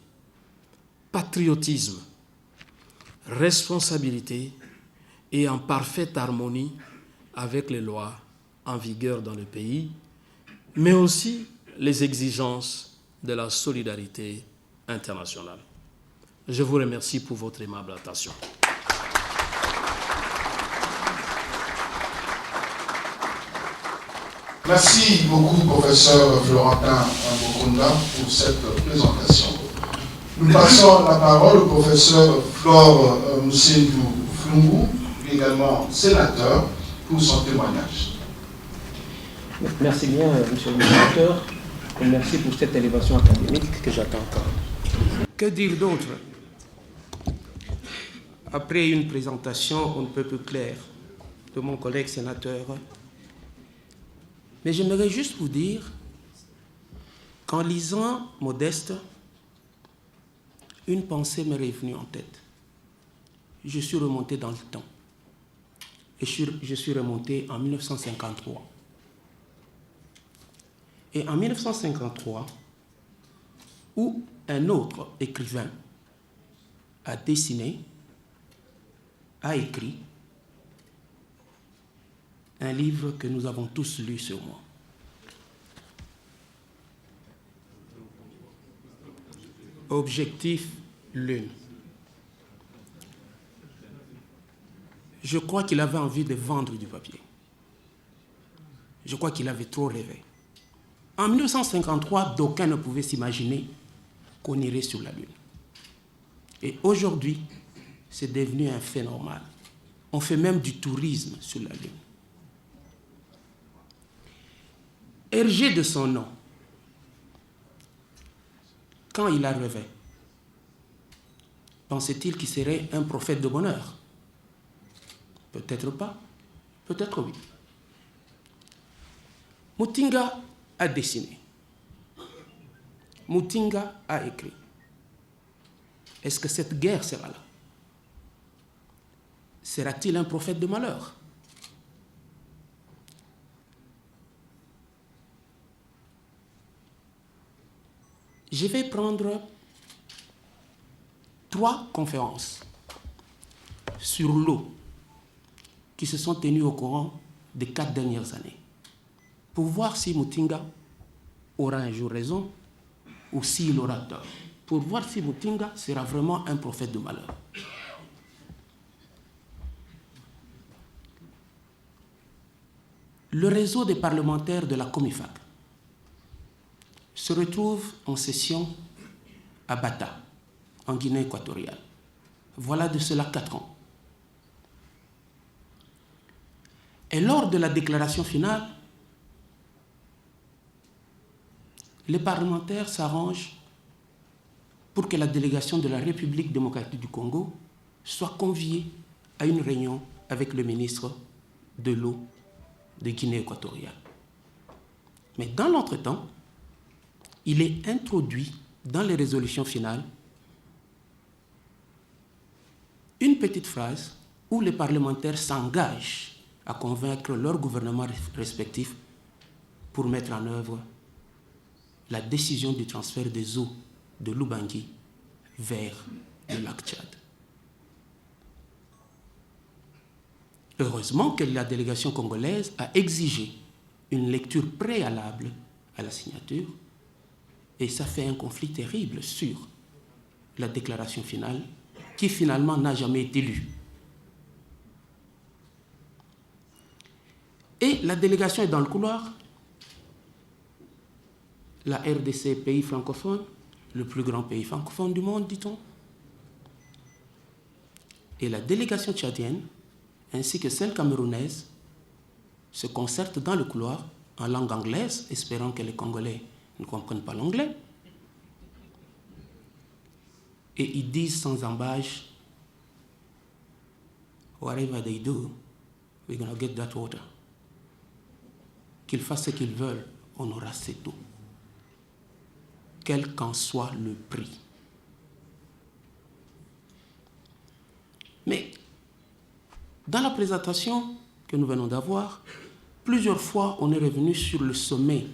patriotisme, responsabilité et en parfaite harmonie avec les lois en vigueur dans le pays, mais aussi les exigences de la solidarité internationale. Je vous remercie pour votre aimable attention. Merci beaucoup, professeur Florentin Mbokunda, pour cette présentation. Nous passons la parole au professeur Flore Moussendou Flungu, également sénateur, pour son témoignage. Merci bien, monsieur le modérateur, et merci pour cette élévation académique que j'attends encore. Que dire d'autre? Après une présentation on ne peut plus claire de mon collègue sénateur, mais j'aimerais juste vous dire qu'en lisant Modeste, une pensée m'est revenue en tête. Je suis remonté dans le temps. Et je suis remonté en 1953. Et en 1953, où un autre écrivain a dessiné, a écrit un livre que nous avons tous lu sur moi. Objectif Lune. Je crois qu'il avait envie de vendre du papier. Je crois qu'il avait trop rêvé. En 1953, d'aucuns ne pouvaient s'imaginer qu'on irait sur la Lune. Et aujourd'hui, c'est devenu un fait normal. On fait même du tourisme sur la Lune. Hergé de son nom, quand il a rêvé, pensait-il qu'il serait un prophète de bonheur? Peut-être pas, peut-être oui. Mutinga a dessiné. Mutinga a écrit. Est-ce que cette guerre sera là? Sera-t-il un prophète de malheur? Je vais prendre 3 conférences sur l'eau qui se sont tenues au courant des 4 dernières années pour voir si Mutinga aura un jour raison ou s'il aura tort, pour voir si Mutinga sera vraiment un prophète de malheur. Le réseau des parlementaires de la Comifac se retrouve en session à Bata, en Guinée équatoriale. Voilà de cela 4 ans. Et lors de la déclaration finale, les parlementaires s'arrangent pour que la délégation de la République démocratique du Congo soit conviée à une réunion avec le ministre de l'eau de Guinée équatoriale. Mais dans l'entretemps, il est introduit dans les résolutions finales une petite phrase où les parlementaires s'engagent à convaincre leurs gouvernements respectifs pour mettre en œuvre la décision du transfert des eaux de l'Ubangi vers le lac Tchad. Heureusement que la délégation congolaise a exigé une lecture préalable à la signature, et ça fait un conflit terrible sur la déclaration finale qui finalement n'a jamais été lue. Et la délégation est dans le couloir. La RDC, pays francophone, le plus grand pays francophone du monde, dit-on. Et la délégation tchadienne, ainsi que celle camerounaise, se concertent dans le couloir en langue anglaise, espérant que les Congolais ne comprennent pas l'anglais. Et ils disent sans embâche, whatever they do, we're going to get that water. qu'ils fassent ce qu'ils veulent, on aura cette eau, quel qu'en soit le prix. Mais dans la présentation que nous venons d'avoir, plusieurs fois on est revenu sur le sommet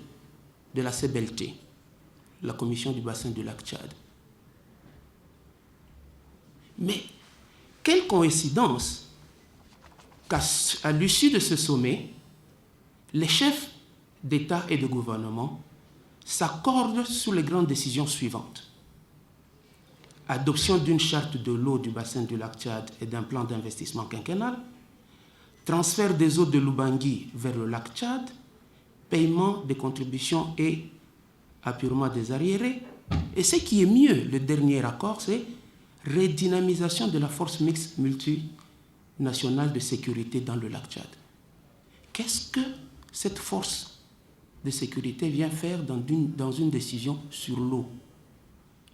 de la CBLT, la Commission du bassin du lac Tchad. Mais quelle coïncidence qu'à l'issue de ce sommet, les chefs d'État et de gouvernement s'accordent sur les grandes décisions suivantes. Adoption d'une charte de l'eau du bassin du lac Tchad et d'un plan d'investissement quinquennal, transfert des eaux de l'Ubangi vers le lac Tchad, paiement des contributions et apurement des arriérés. Et ce qui est mieux, le dernier accord, c'est redynamisation de la force mixte multinationale de sécurité dans le lac Tchad. Qu'est-ce que cette force de sécurité vient faire dans une décision sur l'eau?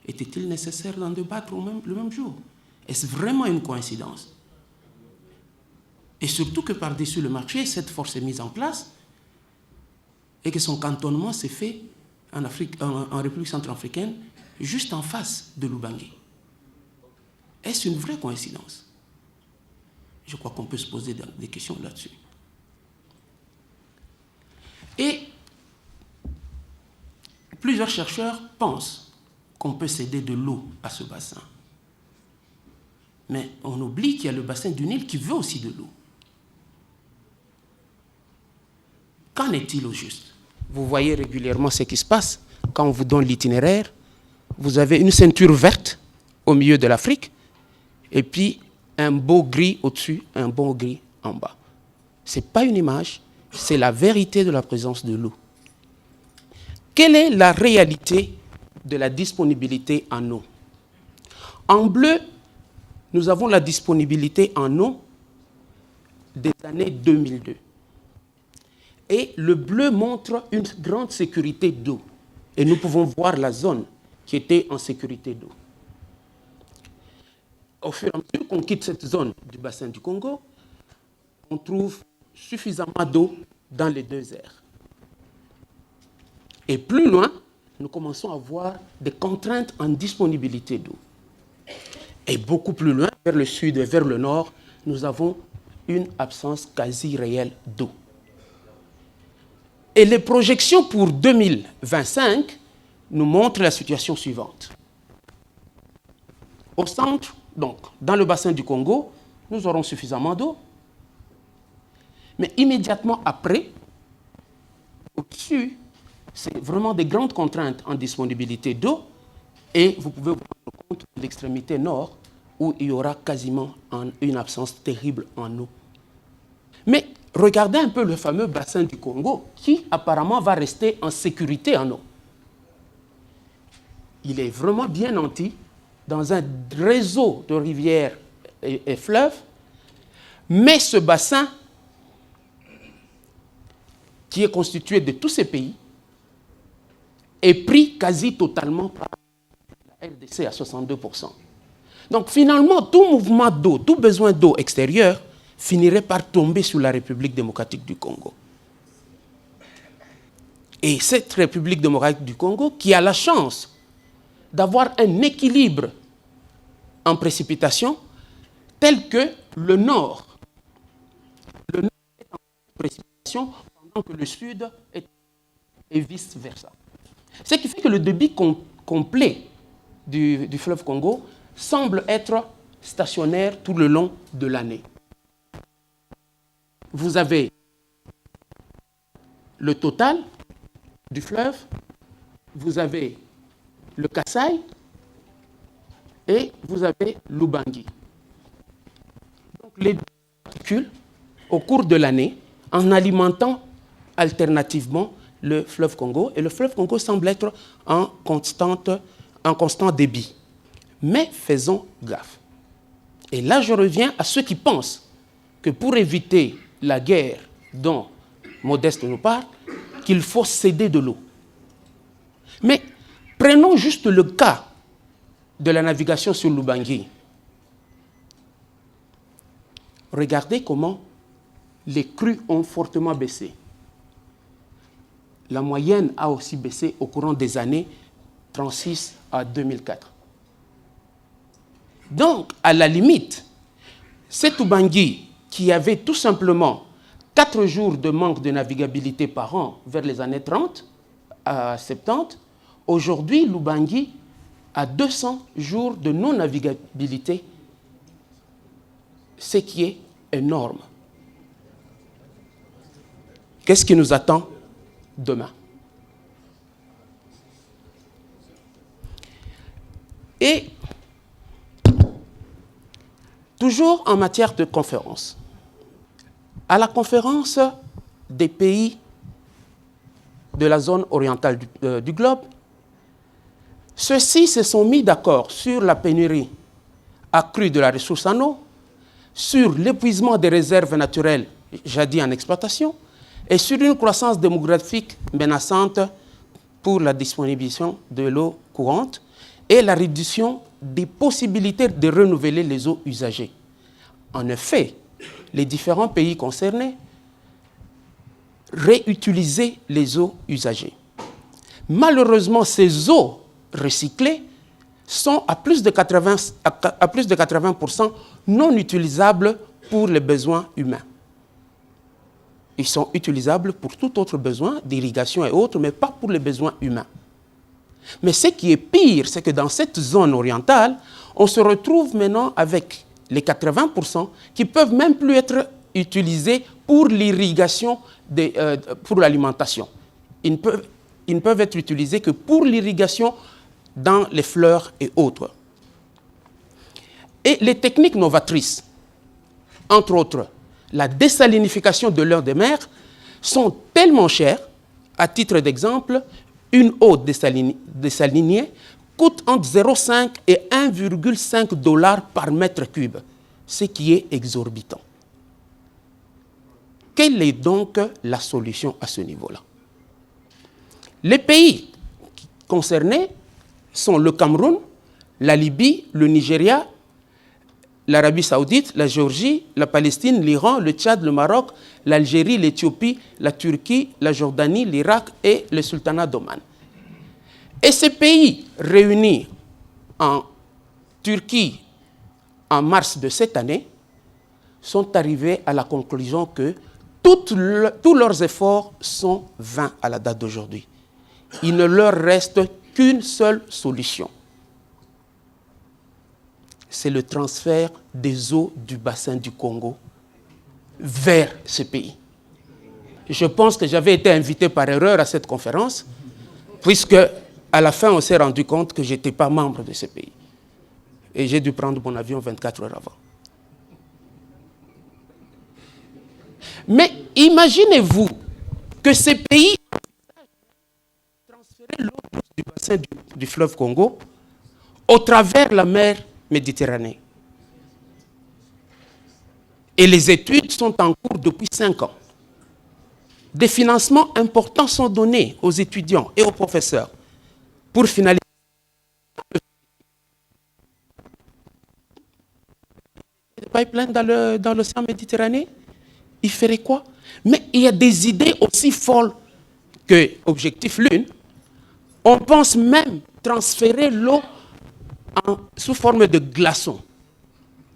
Était-il nécessaire d'en débattre le même jour? Est-ce vraiment une coïncidence? Et surtout que par-dessus le marché, cette force est mise en place et que son cantonnement s'est fait en République centrafricaine, juste en face de l'Ubangi. Est-ce une vraie coïncidence? Je crois qu'on peut se poser des questions là-dessus. Et plusieurs chercheurs pensent qu'on peut céder de l'eau à ce bassin. Mais on oublie qu'il y a le bassin du Nil qui veut aussi de l'eau. Qu'en est-il au juste? Vous voyez régulièrement ce qui se passe quand on vous donne l'itinéraire. Vous avez une ceinture verte au milieu de l'Afrique et puis un beau gris au-dessus, un beau gris en bas. Ce n'est pas une image, c'est la vérité de la présence de l'eau. Quelle est la réalité de la disponibilité en eau? En bleu, nous avons la disponibilité en eau des années 2002. Et le bleu montre une grande sécurité d'eau. Et nous pouvons voir la zone qui était en sécurité d'eau. Au fur et à mesure qu'on quitte cette zone du bassin du Congo, on trouve suffisamment d'eau dans les deux aires. Et plus loin, nous commençons à voir des contraintes en disponibilité d'eau. Et beaucoup plus loin, vers le sud et vers le nord, nous avons une absence quasi réelle d'eau. Et les projections pour 2025 nous montrent la situation suivante. Au centre, donc, dans le bassin du Congo, nous aurons suffisamment d'eau. Mais immédiatement après, au-dessus, c'est vraiment des grandes contraintes en disponibilité d'eau. Et vous pouvez vous rendre compte de l'extrémité nord, où il y aura quasiment une absence terrible en eau. Mais regardez un peu le fameux bassin du Congo, qui apparemment va rester en sécurité en eau. Il est vraiment bien nanti dans un réseau de rivières et fleuves, mais ce bassin, qui est constitué de tous ces pays, est pris quasi totalement par la RDC à 62%. Donc finalement, tout mouvement d'eau, tout besoin d'eau extérieure finirait par tomber sur la République démocratique du Congo. Et cette République démocratique du Congo, qui a la chance d'avoir un équilibre en précipitation, tel que le nord est en précipitation pendant que le sud est et vice-versa. Ce qui fait que le débit complet du fleuve Congo semble être stationnaire tout le long de l'année. Vous avez le total du fleuve, vous avez le Kassai et vous avez l'Ubangi. Donc les deux circulent au cours de l'année en alimentant alternativement le fleuve Congo, et le fleuve Congo semble être en constant débit. Mais faisons gaffe. Et là, je reviens à ceux qui pensent que pour éviter la guerre dont Modeste nous parle, qu'il faut céder de l'eau. Mais prenons juste le cas de la navigation sur l'Ubangi. Regardez comment les crues ont fortement baissé. la moyenne a aussi baissé au courant des années 1936 à 2004. Donc, à la limite, cet Ubangui, qui avait tout simplement 4 jours de manque de navigabilité par an vers les années 30 à 70, aujourd'hui, l'Ubangui a 200 jours de non-navigabilité, ce qui est énorme. Qu'est-ce qui nous attend demain? Et toujours en matière de conférence, à la conférence des pays de la zone orientale du globe, ceux-ci se sont mis d'accord sur la pénurie accrue de la ressource en eau, sur l'épuisement des réserves naturelles jadis en exploitation et sur une croissance démographique menaçante pour la disponibilité de l'eau courante et la réduction des possibilités de renouveler les eaux usagées. En effet, les différents pays concernés réutilisaient les eaux usagées. Malheureusement, ces eaux recyclées sont à plus de 80% non utilisables pour les besoins humains. Ils sont utilisables pour tout autre besoin, d'irrigation et autres, mais pas pour les besoins humains. Mais ce qui est pire, c'est que dans cette zone orientale, on se retrouve maintenant avec les 80% qui ne peuvent même plus être utilisés pour l'irrigation, pour l'alimentation. Ils ne peuvent être utilisés que pour l'irrigation dans les fleurs et autres. Et les techniques novatrices, entre autres, la désalinification de l'eau des mers, sont tellement chères. À titre d'exemple, une eau désalinée coûte entre 0,5 et 1,5 $ par mètre cube, ce qui est exorbitant. Quelle est donc la solution à ce niveau-là? Les pays concernés sont le Cameroun, la Libye, le Nigeria, l'Arabie Saoudite, la Géorgie, la Palestine, l'Iran, le Tchad, le Maroc, l'Algérie, l'Éthiopie, la Turquie, la Jordanie, l'Irak et le Sultanat d'Oman. Et ces pays réunis en Turquie en mars de cette année sont arrivés à la conclusion que tous leurs efforts sont vains à la date d'aujourd'hui. Il ne leur reste qu'une seule solution. C'est le transfert des eaux du bassin du Congo vers ce pays. Je pense que j'avais été invité par erreur à cette conférence, puisque à la fin, on s'est rendu compte que je n'étais pas membre de ce pays. Et j'ai dû prendre mon avion 24 heures avant. Mais imaginez-vous que ces pays transféraient l'eau du bassin du fleuve Congo au travers de la mer Méditerranée. Et les études sont en cours depuis 5 ans. Des financements importants sont donnés aux étudiants et aux professeurs pour finaliser le pipeline dans l'océan Méditerranée. Il ferait quoi? Mais il y a des idées aussi folles que Objectif Lune. On pense même transférer l'eau sous forme de glaçons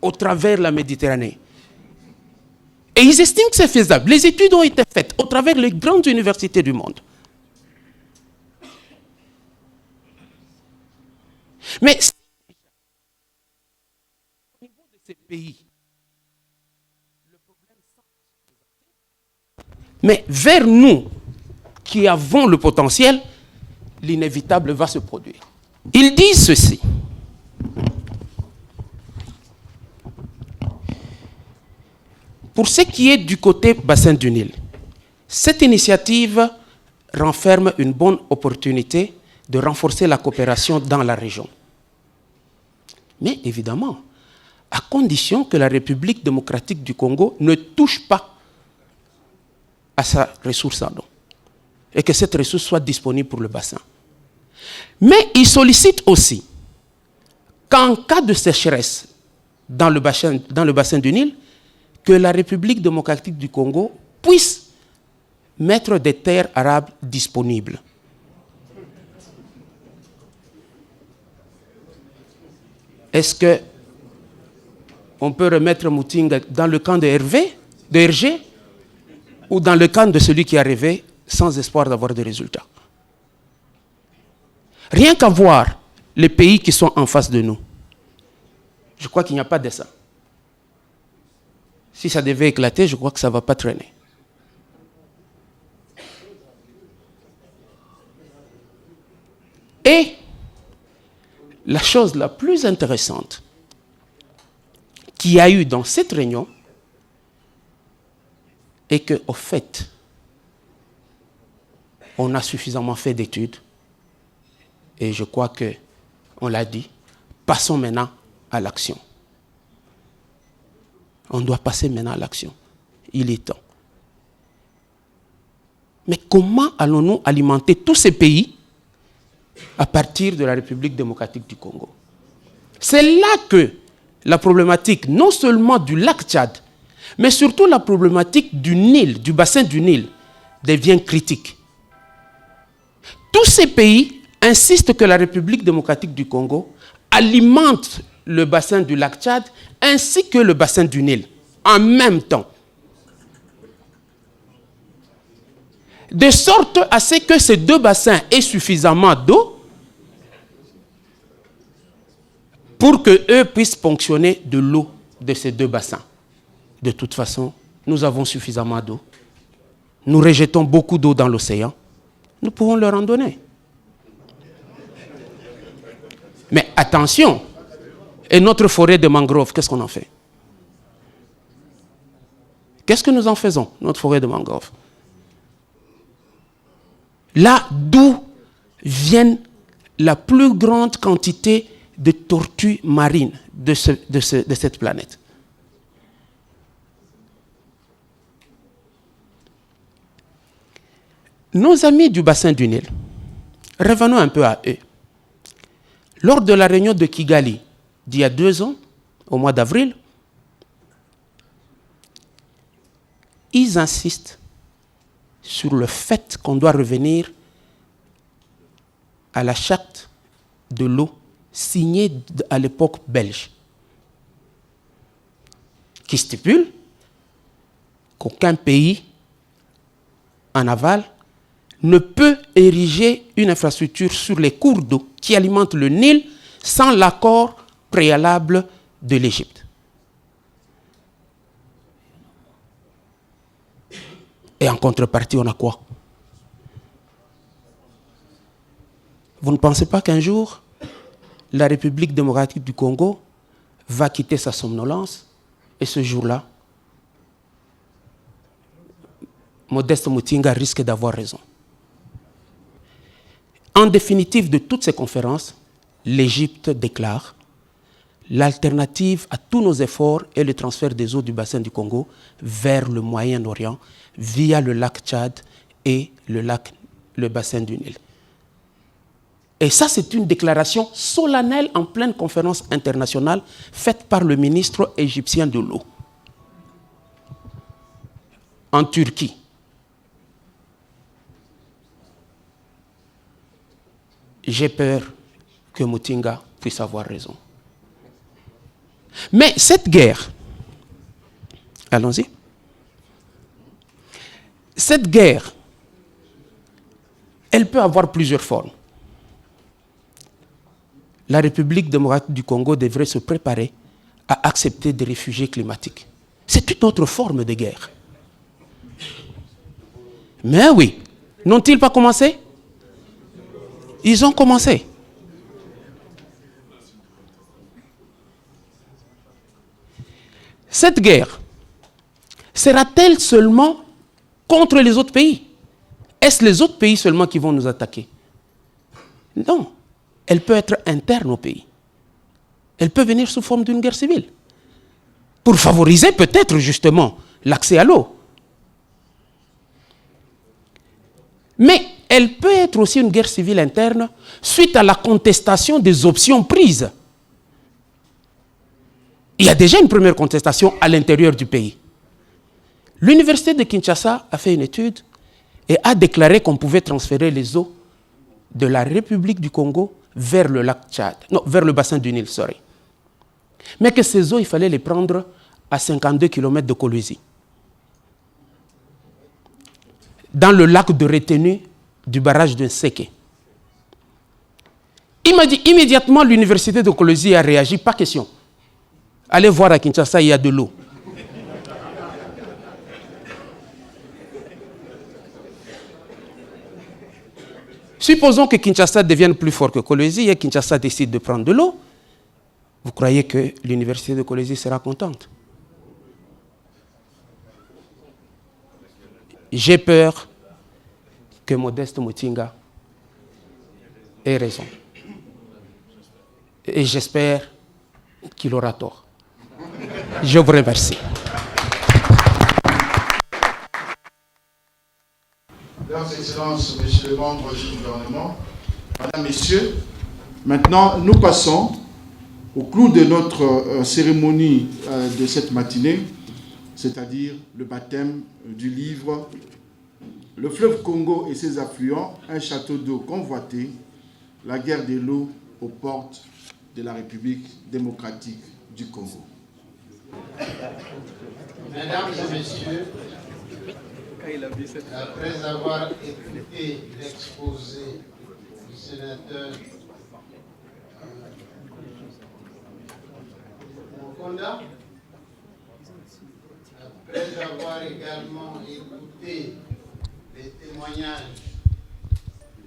au travers de la Méditerranée. Et ils estiment que c'est faisable. Les études ont été faites au travers les grandes universités du monde. Mais au niveau de ces pays, le problème semble se présenter. Mais vers nous, qui avons le potentiel, l'inévitable va se produire. Ils disent ceci. Pour ce qui est du côté bassin du Nil, cette initiative renferme une bonne opportunité de renforcer la coopération dans la région. Mais évidemment, à condition que la République démocratique du Congo ne touche pas à sa ressource en eau et que cette ressource soit disponible pour le bassin. Mais il sollicite aussi qu'en cas de sécheresse dans le bassin du Nil, que la République démocratique du Congo puisse mettre des terres arables disponibles. Est-ce que on peut remettre Mutinga dans le camp de Hergé, ou dans le camp de celui qui est arrivé sans espoir d'avoir des résultats? Rien qu'à voir les pays qui sont en face de nous, je crois qu'il n'y a pas de ça. Si ça devait éclater, je crois que ça ne va pas traîner. Et la chose la plus intéressante qu'il y a eu dans cette réunion est qu'au fait, on a suffisamment fait d'études et je crois qu'on l'a dit, passons maintenant à l'action. On doit passer maintenant à l'action. Il est temps. Mais comment allons-nous alimenter tous ces pays à partir de la République démocratique du Congo? C'est là que la problématique, non seulement du lac Tchad, mais surtout la problématique du Nil, du bassin du Nil, devient critique. Tous ces pays insistent que la République démocratique du Congo alimente le bassin du lac Tchad ainsi que le bassin du Nil en même temps. De sorte à ce que ces deux bassins aient suffisamment d'eau pour qu'eux puissent ponctionner de l'eau de ces deux bassins. De toute façon, nous avons suffisamment d'eau. Nous rejetons beaucoup d'eau dans l'océan. Nous pouvons leur en donner. Mais attention, et notre forêt de mangrove, qu'est-ce qu'on en fait? Qu'est-ce que nous en faisons, notre forêt de mangrove? Là d'où viennent la plus grande quantité de tortues marines de cette planète. Nos amis du bassin du Nil, revenons un peu à eux. Lors de la réunion de Kigali d'il y a 2 ans, au mois d'avril, ils insistent sur le fait qu'on doit revenir à la charte de l'eau signée à l'époque belge, qui stipule qu'aucun pays en aval ne peut ériger une infrastructure sur les cours d'eau qui alimentent le Nil sans l'accord préalable de l'Égypte. Et en contrepartie, on a quoi? Vous ne pensez pas qu'un jour, la République démocratique du Congo va quitter sa somnolence et ce jour-là, Modeste Mutinga risque d'avoir raison. En définitive de toutes ces conférences, l'Égypte déclare l'alternative à tous nos efforts est le transfert des eaux du bassin du Congo vers le Moyen-Orient via le lac Tchad et le bassin du Nil. Et ça, c'est une déclaration solennelle en pleine conférence internationale faite par le ministre égyptien de l'eau. En Turquie. J'ai peur que Mutinga puisse avoir raison. Mais cette guerre, allons-y, cette guerre, elle peut avoir plusieurs formes. La République démocratique du Congo devrait se préparer à accepter des réfugiés climatiques. C'est une autre forme de guerre. Mais oui, n'ont-ils pas commencé? Ils ont commencé. Cette guerre sera-t-elle seulement contre les autres pays? Est-ce les autres pays seulement qui vont nous attaquer? Non. Elle peut être interne au pays. Elle peut venir sous forme d'une guerre civile. Pour favoriser peut-être justement l'accès à l'eau. Mais elle peut être aussi une guerre civile interne suite à la contestation des options prises. Il y a déjà une première contestation à l'intérieur du pays. L'université de Kinshasa a fait une étude et a déclaré qu'on pouvait transférer les eaux de la République du Congo vers le lac Tchad, non, vers le bassin du Nil, sorry. Mais que ces eaux, il fallait les prendre à 52 km de Kolwezi, dans le lac de retenue du barrage de Nseke. Il m'a dit immédiatement, l'université de Kolwezi a réagi, pas question. Allez voir à Kinshasa, il y a de l'eau. Supposons que Kinshasa devienne plus fort que Kolwezi et Kinshasa décide de prendre de l'eau. Vous croyez que l'université de Kolwezi sera contente? J'ai peur que Modeste Mutinga ait raison. Et j'espère qu'il aura tort. Je vous remercie. Leurs Excellences, Messieurs les membres du gouvernement, Mesdames, Messieurs, maintenant nous passons au clou de notre cérémonie de cette matinée, c'est-à-dire le baptême du livre Le fleuve Congo et ses affluents, un château d'eau convoité, la guerre de l'eau aux portes de la République démocratique du Congo. Mesdames et Messieurs, après avoir écouté l'exposé du sénateur Mokonda, après avoir également écouté les témoignages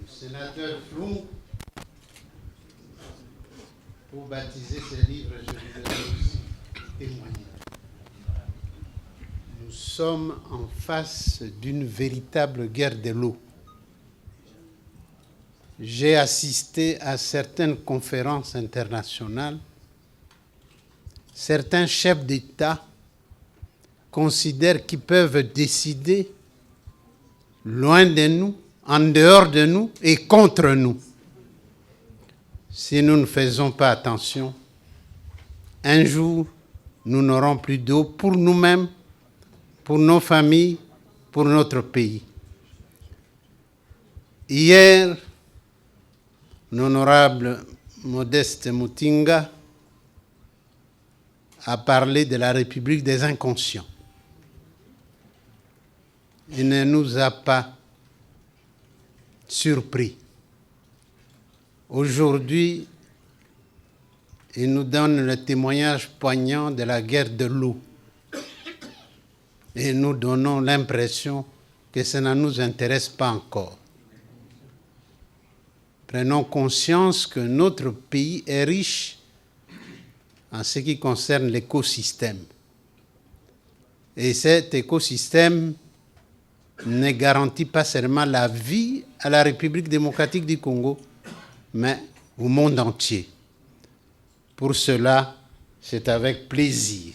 du sénateur Flou, pour baptiser ce livre, je voudrais aussi témoigner. Nous sommes en face d'une véritable guerre de l'eau. J'ai assisté à certaines conférences internationales. Certains chefs d'État considèrent qu'ils peuvent décider loin de nous, en dehors de nous et contre nous. Si nous ne faisons pas attention, un jour, nous n'aurons plus d'eau pour nous-mêmes, pour nos familles, pour notre pays. Hier, l'honorable Modeste Mutinga a parlé de la République des inconscients. Il ne nous a pas surpris. Aujourd'hui, il nous donne le témoignage poignant de la guerre de l'eau. Et nous donnons l'impression que ça ne nous intéresse pas encore. Prenons conscience que notre pays est riche en ce qui concerne l'écosystème. Et cet écosystème ne garantit pas seulement la vie à la République démocratique du Congo, mais au monde entier. Pour cela, c'est avec plaisir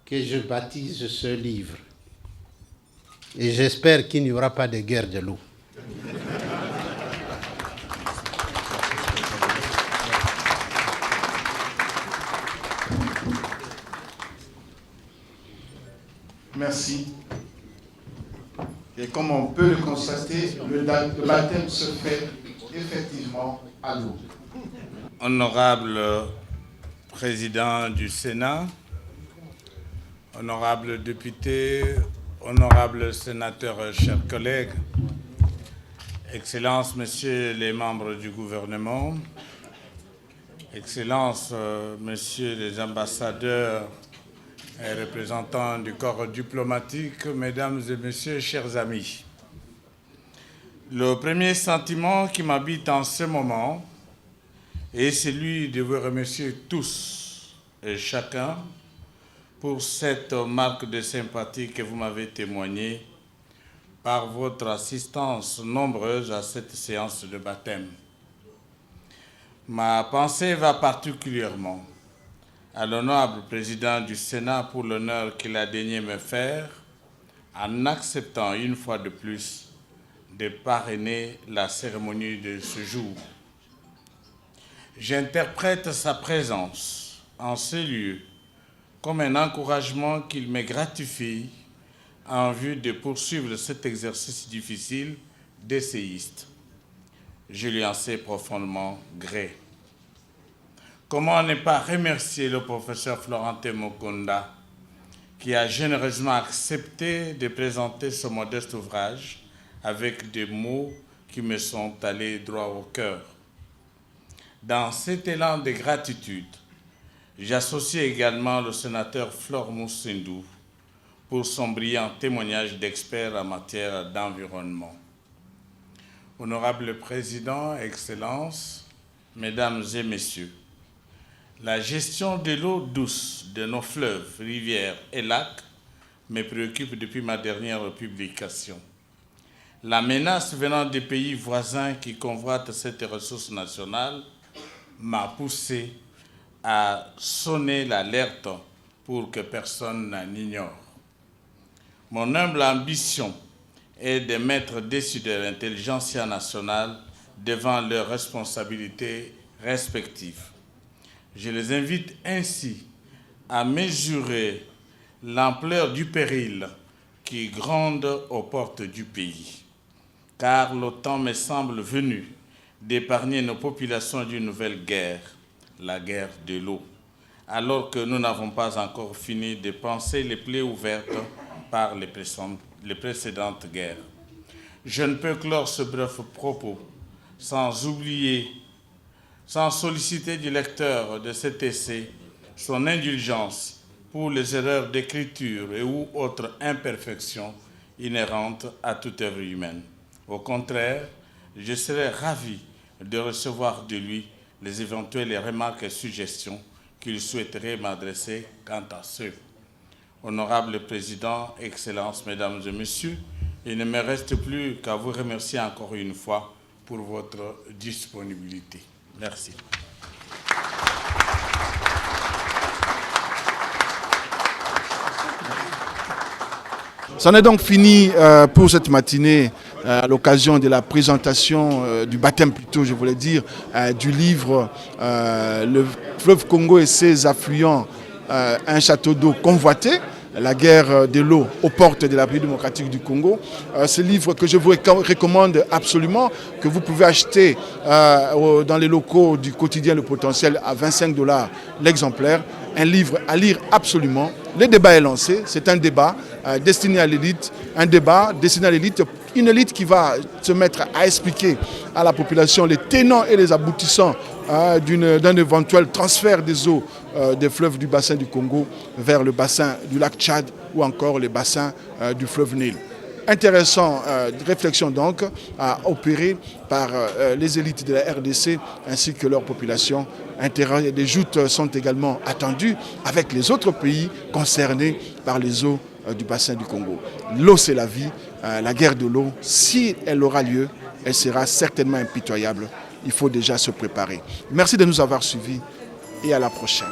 que je baptise ce livre. Et j'espère qu'il n'y aura pas de guerre de l'eau. Merci. Et comme on peut le constater, le baptême se fait effectivement à l'eau. Honorable Président du Sénat, honorables députés, honorables sénateurs, chers collègues, Excellences, Messieurs les membres du gouvernement, Excellences, Messieurs les ambassadeurs et représentants du corps diplomatique, Mesdames et Messieurs, chers amis. Le premier sentiment qui m'habite en ce moment est celui de vous remercier tous et chacun pour cette marque de sympathie que vous m'avez témoignée par votre assistance nombreuse à cette séance de baptême. Ma pensée va particulièrement à l'honorable président du Sénat pour l'honneur qu'il a daigné me faire en acceptant une fois de plus de parrainer la cérémonie de ce jour. J'interprète sa présence en ce lieu comme un encouragement qu'il me gratifie en vue de poursuivre cet exercice difficile d'essayiste. Je lui en sais profondément gré. Comment ne pas remercier le professeur Florentin Mokonda qui a généreusement accepté de présenter ce modeste ouvrage avec des mots qui me sont allés droit au cœur. Dans cet élan de gratitude, j'associe également le sénateur Flore Moussendou pour son brillant témoignage d'expert en matière d'environnement. Honorable Président, Excellences, Mesdames et Messieurs, la gestion de l'eau douce de nos fleuves, rivières et lacs me préoccupe depuis ma dernière publication. La menace venant des pays voisins qui convoitent cette ressource nationale m'a poussé à sonner l'alerte pour que personne n'ignore. Mon humble ambition est de mettre décideurs l'intelligentsia nationale devant leurs responsabilités respectives. Je les invite ainsi à mesurer l'ampleur du péril qui gronde aux portes du pays. Car le temps me semble venu d'épargner nos populations d'une nouvelle guerre, la guerre de l'eau, alors que nous n'avons pas encore fini de panser les plaies ouvertes par les précédentes guerres. Je ne peux clore ce bref propos sans solliciter du lecteur de cet essai son indulgence pour les erreurs d'écriture et ou autres imperfections inhérentes à toute œuvre humaine. Au contraire, je serais ravi de recevoir de lui les éventuelles remarques et suggestions qu'il souhaiterait m'adresser quant à ceux. Honorable Président, Excellences, Mesdames et Messieurs, il ne me reste plus qu'à vous remercier encore une fois pour votre disponibilité. Merci. C'en est donc fini pour cette matinée à l'occasion de la présentation, du baptême plutôt, je voulais dire, du livre Le fleuve Congo et ses affluents, un château d'eau convoité, la guerre de l'eau aux portes de la République démocratique du Congo. Ce livre que je vous recommande absolument, que vous pouvez acheter dans les locaux du quotidien Le Potentiel à 25 $ l'exemplaire. Un livre à lire absolument. Le débat est lancé, c'est un débat destiné à l'élite, un débat destiné à l'élite, une élite qui va se mettre à expliquer à la population les tenants et les aboutissants d'un éventuel transfert des eaux des fleuves du bassin du Congo vers le bassin du lac Tchad ou encore les bassins du fleuve Nil. Intéressant réflexion donc à opérer par les élites de la RDC ainsi que leur population. Des joutes sont également attendues avec les autres pays concernés par les eaux du bassin du Congo. L'eau c'est la vie, la guerre de l'eau, si elle aura lieu, elle sera certainement impitoyable. Il faut déjà se préparer. Merci de nous avoir suivis et à la prochaine.